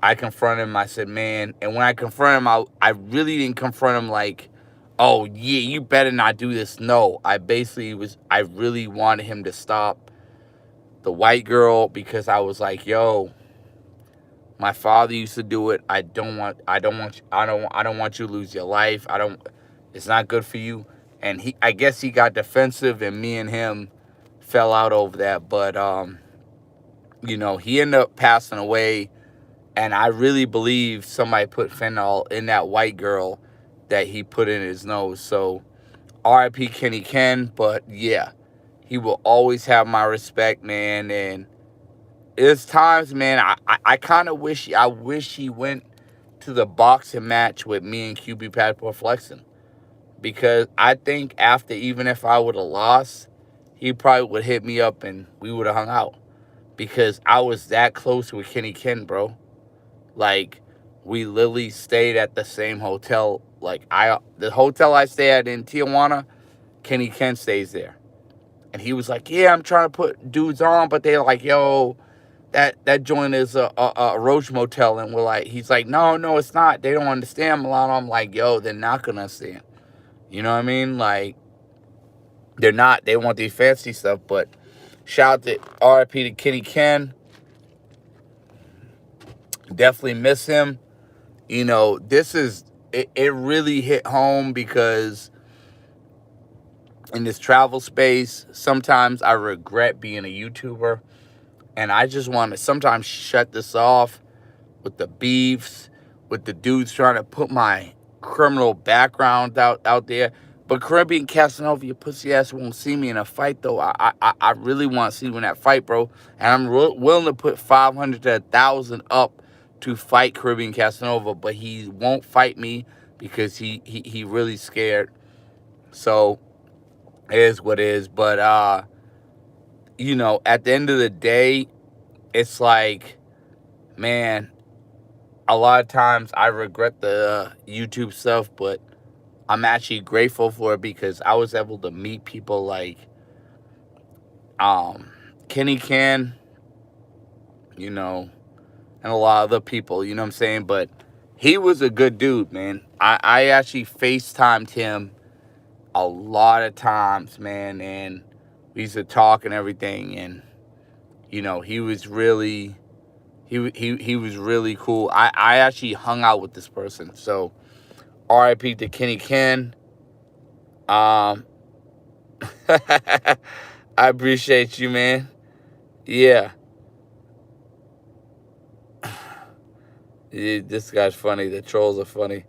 I confronted him. I said, man, and when I confronted him, I really didn't confront him like, oh, yeah, you better not do this. No, I really wanted him to stop the white girl because I was like, yo, my father used to do it. I don't want you to lose your life. It's not good for you. And I guess he got defensive, and me and him fell out over that. But he ended up passing away, and I really believe somebody put fentanyl in that white girl that he put in his nose. So R.I.P. Kenny Ken, but yeah, he will always have my respect, man. And there's times, man, I kind of wish he went to the boxing match with me and QB Passport Flexing. Because I think even if I would have lost, he probably would hit me up and we would have hung out. Because I was that close with Kenny Ken, bro. Like, we literally stayed at the same hotel. Like, the hotel I stay at in Tijuana, Kenny Ken stays there. And he was like, yeah, I'm trying to put dudes on, but they're like, yo, that joint is a Roach Motel. And he's like, no, it's not. They don't understand, Milano. I'm like, yo, they're not going to understand. You know what I mean? Like, they're not. They want the fancy stuff. But shout out to RIP to Kenny Ken. Definitely miss him. It really hit home because in this travel space, sometimes I regret being a YouTuber. And I just want to sometimes shut this off with the beefs, with the dudes trying to put my criminal background out there. But Caribbean Casanova, your pussy ass won't see me in a fight, though. I really want to see you in that fight, bro. And I'm willing to put 500 to 1,000 up to fight Caribbean Casanova, but he won't fight me because he really scared. So it is what it is. But at the end of the day, it's like, man, a lot of times I regret the YouTube stuff, but I'm actually grateful for it because I was able to meet people like Kenny Ken, and a lot of other people, you know what I'm saying? But he was a good dude, man. I actually FaceTimed him a lot of times, man, and we used to talk and everything, and he was really he was really cool. I actually hung out with this person. So RIP to Kenny Ken. I appreciate you, man. Yeah. Yeah, this guy's funny. The trolls are funny.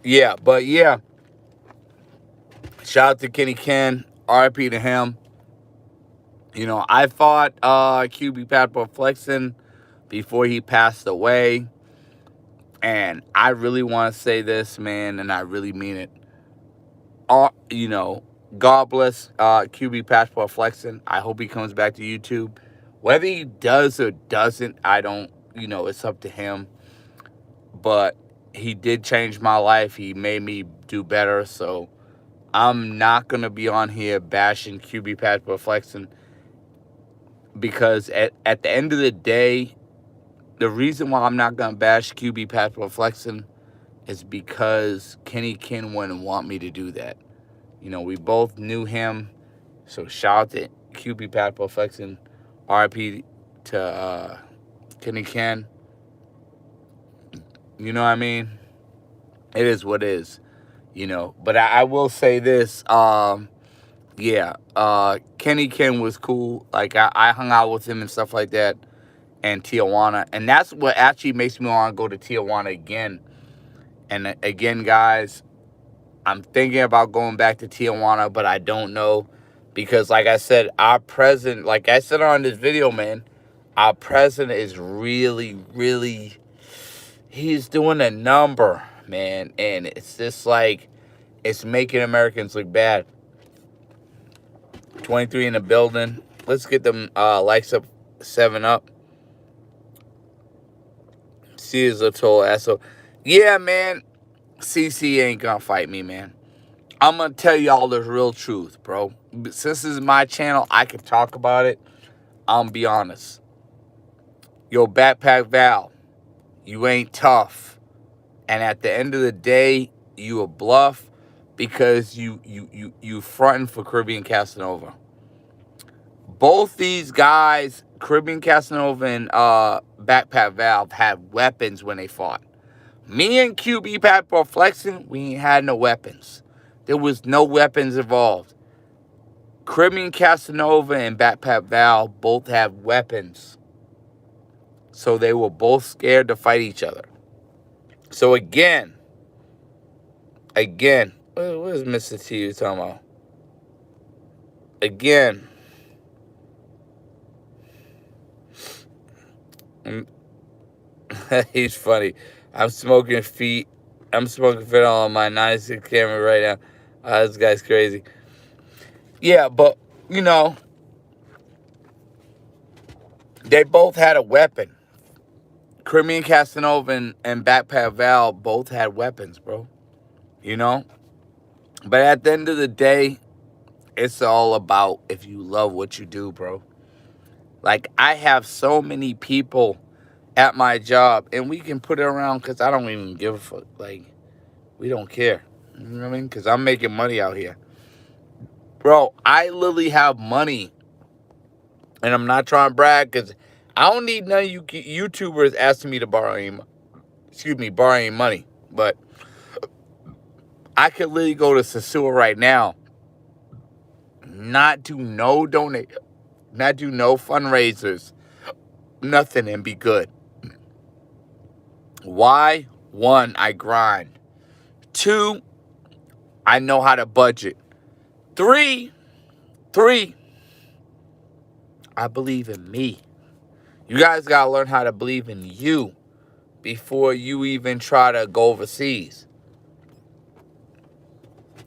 Yeah, but yeah, shout out to Kenny Ken, RIP to him. You know, I fought QB Pat Flexen before he passed away. And I really want to say this, man, and I really mean it. You know, God bless QB Passport Flexen. I hope he comes back to YouTube. Whether he does or doesn't, I don't, it's up to him. But he did change my life. He made me do better. So I'm not going to be on here bashing QB Passport Flexen because at the end of the day, the reason why I'm not going to bash QB Passport Flexen is because Kenny Ken wouldn't want me to do that. You know, we both knew him. So shout out to QB Passport Flexen. RIP to Kenny Ken. You know what I mean? It is what it is. But I will say this. Kenny Ken was cool. Like, I hung out with him and stuff like that in Tijuana. And that's what actually makes me want to go to Tijuana again. And again, guys, I'm thinking about going back to Tijuana, but I don't know. Because, like I said, our president, like I said on this video, man, our president is really, really, he's doing a number, man. And it's just like, it's making Americans look bad. 23 in the building. Let's get them likes up, 7 up. C is a total asshole. Yeah, man. CC ain't gonna fight me, man. I'm gonna tell y'all the real truth, bro. Since this is my channel, I can talk about it. I'm gonna be honest. Yo, Backpack Val, you ain't tough. And at the end of the day, you a bluff because you fronting for Caribbean Casanova. Both these guys, Caribbean Casanova and Backpack Valve, had weapons when they fought. Me and QB Pat Flexing, we ain't had no weapons. There was no weapons involved. Caribbean Casanova and Backpack Valve both have weapons. So they were both scared to fight each other. So again, what is Mr. T you talking about? Again, he's funny. I'm smoking feet on my 96 camera right now. This guy's crazy. Yeah, but, they both had a weapon. Caribbean Casanova and Backpack Val both had weapons, bro. But at the end of the day, it's all about if you love what you do, bro. Like, I have so many people at my job, and we can put it around because I don't even give a fuck. Like, we don't care. You know what I mean? Because I'm making money out here. Bro, I literally have money. And I'm not trying to brag because I don't need none of you YouTubers asking me to borrow any money. But I could literally go to Sosua right now, not do no fundraisers, nothing, and be good. Why? 1, I grind. 2, I know how to budget. 3, I believe in me. You guys got to learn how to believe in you before you even try to go overseas.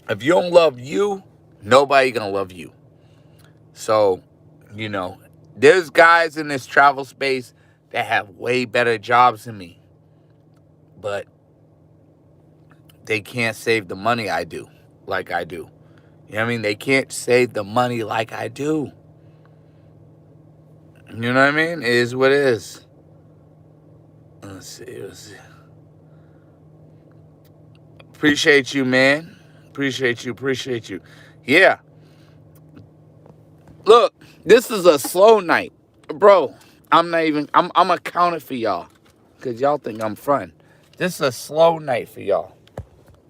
If you don't love you, nobody going to love you. So, there's guys in this travel space that have way better jobs than me. But they can't save the money I do, like I do. You know what I mean? They can't save the money like I do. You know what I mean? It is what it is. Let's see. Appreciate you, man. Appreciate you. Yeah. Look, this is a slow night. Bro, I'm accounting for y'all. Because y'all think I'm fun. This is a slow night for y'all.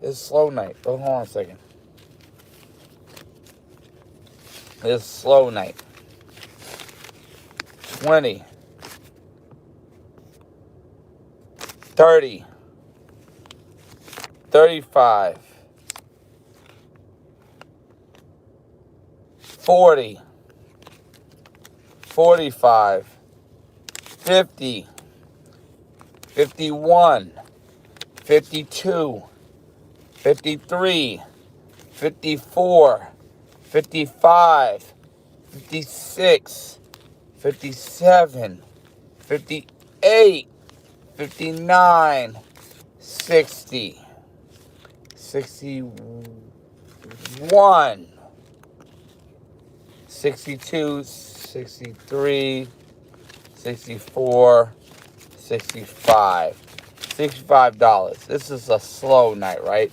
This is a slow night. Oh, hold on a second. This is a slow night. 20. 30. 35, 40, 45, 50, 51, 52, 53, 54, 55, 56, 57, 58, 59, 60, 61, 62, 63, 64, 65. $65. This is a slow night, right?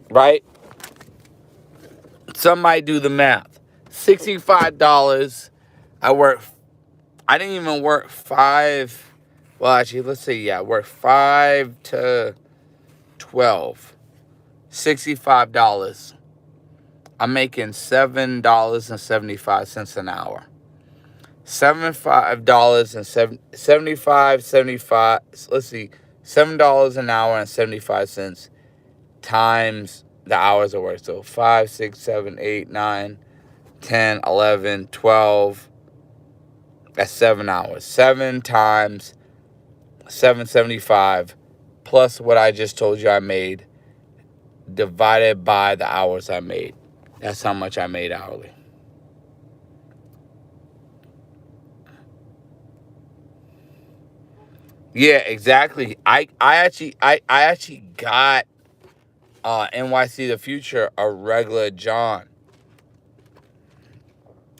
Right? Somebody do the math. $65. I didn't even work 5. Well, actually, let's say, yeah, I worked 5 to 12. $65. I'm making $7.75 an hour. $75 let's see, $7 an hour and 75 cents times the hours of work. So 5, 6, 7, 8, 9, 10, 11, 12. That's 7 hours. 7 times 775 plus what I just told you I made divided by the hours I made. That's how much I made hourly. Yeah, exactly. I actually got NYC the Future a regular John.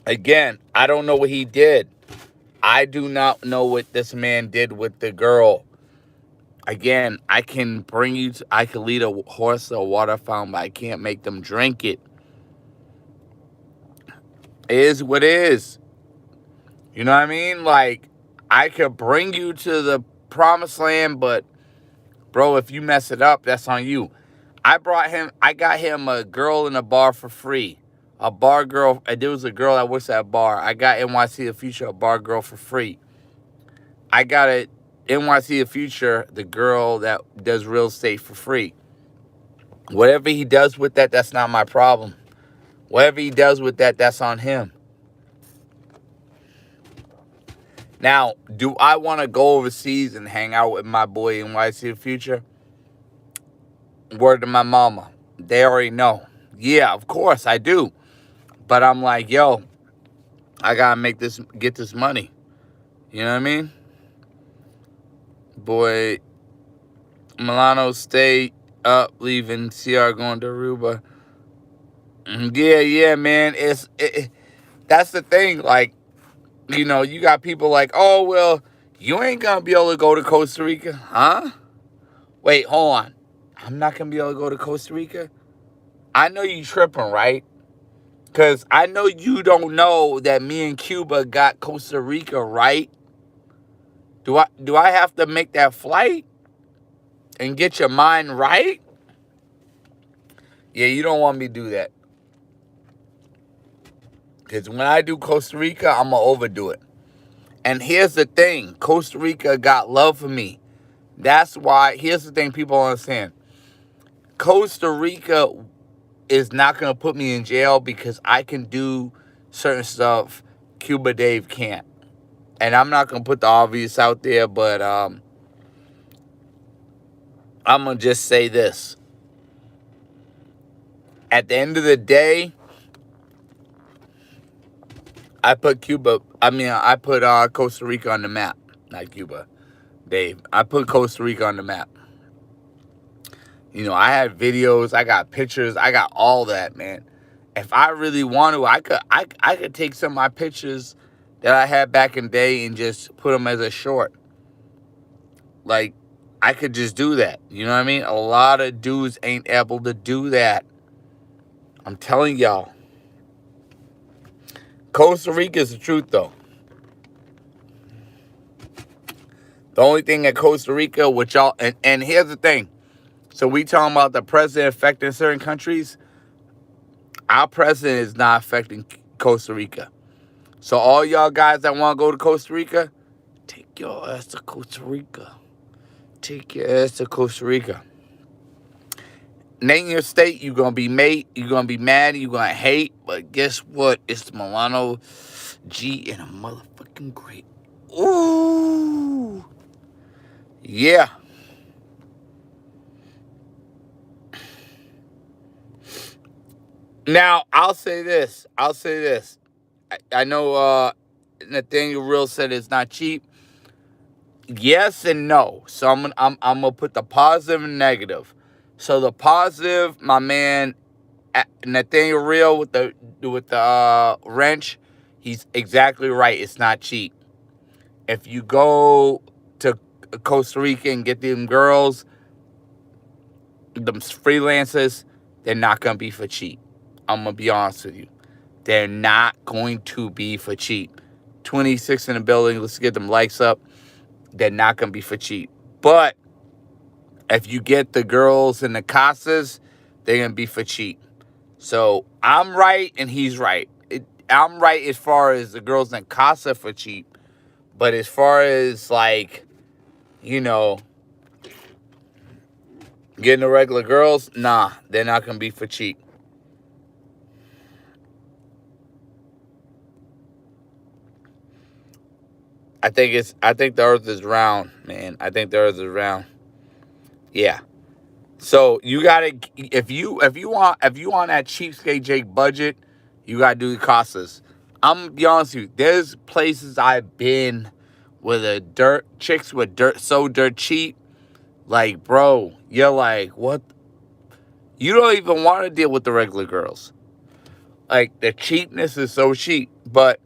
Again, I don't know what he did. I do not know what this man did with the girl. Again, I can lead a horse to a water fountain, but I can't make them drink it. It is what it is. You know what I mean? Like, I could bring you to the promised land, but bro, if you mess it up, that's on you. I got him a girl in a bar for free. A bar girl. There was a girl that works at a bar. I got NYC the Future a bar girl for free. I got it NYC the Future, the girl that does real estate for free. Whatever he does with that, that's not my problem. Whatever he does with that, that's on him. Now, do I want to go overseas and hang out with my boy NYC the Future? Word to my mama. They already know. Yeah, of course I do. But I'm like, yo, I gotta get this money. You know what I mean? Boy, Milano stay up, leaving CR going to Aruba. Yeah, man. That's the thing. Like, you got people like, oh, well, you ain't gonna be able to go to Costa Rica. Huh? Wait, hold on. I'm not gonna be able to go to Costa Rica? I know you tripping, right? Because I know you don't know that me and Cuba got Costa Rica, right? Do I have to make that flight and get your mind right? Yeah, you don't want me to do that. Because when I do Costa Rica, I'm going to overdo it. And here's the thing. Costa Rica got love for me. That's why, here's the thing people don't understand. Costa Rica is not going to put me in jail because I can do certain stuff Cuba Dave can't. And I'm not going to put the obvious out there, but I'm going to just say this. At the end of the day, I put Costa Rica on the map. Not Cuba, Dave. I put Costa Rica on the map. I had videos, I got pictures, I got all that, man. If I really want to, I could take some of my pictures that I had back in the day and just put them as a short. Like, I could just do that. You know what I mean? A lot of dudes ain't able to do that. I'm telling y'all. Costa Rica is the truth, though. The only thing at Costa Rica, which y'all, and here's the thing. So we talking about the president affecting certain countries. Our president is not affecting Costa Rica. So all y'all guys that want to go to Costa Rica, take your ass to Costa Rica. Take your ass to Costa Rica. Name your state. You're gonna be you're gonna be mad. You're gonna hate. But guess what? It's the Milano G in a motherfucking great. Ooh, yeah. Now I'll say this. I'll say this. I know Nathaniel Real said it's not cheap. Yes and no. So I'm gonna put the positive and negative. So the positive, my man Nathaniel Real with the wrench, he's exactly right. It's not cheap. If you go to Costa Rica and get them girls, them freelancers, they're not gonna be for cheap. I'm gonna be honest with you. They're not going to be for cheap. 26 in the building. Let's get them likes up. They're not gonna be for cheap. But if you get the girls in the casas, they're gonna be for cheap. So I'm right and he's right. I'm right as far as the girls in casa for cheap, but as far as like, you know, getting the regular girls, nah, they're not gonna be for cheap. I think the earth is round, man. I think the earth is round. Yeah. So you gotta if you want that cheapskate Jake budget, you gotta do the casas. I'm gonna be honest with you. There's places I've been where the chicks with dirt cheap. Like, bro, you're like, what? You don't even want to deal with the regular girls. Like, the cheapness is so cheap. But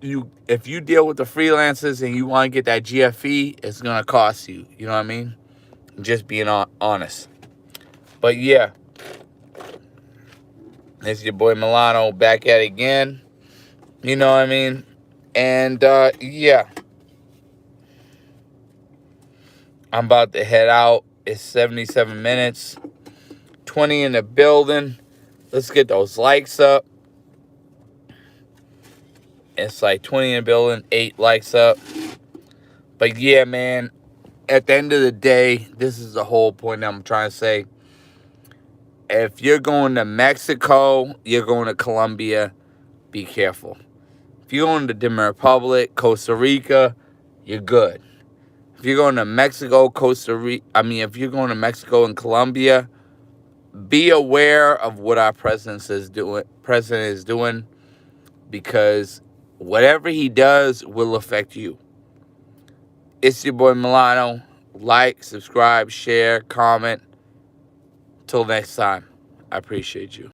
if you deal with the freelancers and you want to get that GFE, it's gonna cost you. You know what I mean? Just being honest. But yeah, it's your boy Milano back at it again. You know what I mean? And yeah, I'm about to head out. It's 77 minutes, 20 in the building. Let's get those likes up. It's like 20 in the building, 8 likes up. But yeah, man, at the end of the day, this is the whole point I'm trying to say. If you're going to Mexico, you're going to Colombia, be careful. If you're going to Dominican Republic, Costa Rica, you're good. If you're going to Mexico, if you're going to Mexico and Colombia, be aware of what our president is doing, because whatever he does will affect you. It's your boy Milano. Like, subscribe, share, comment. Till next time, I appreciate you.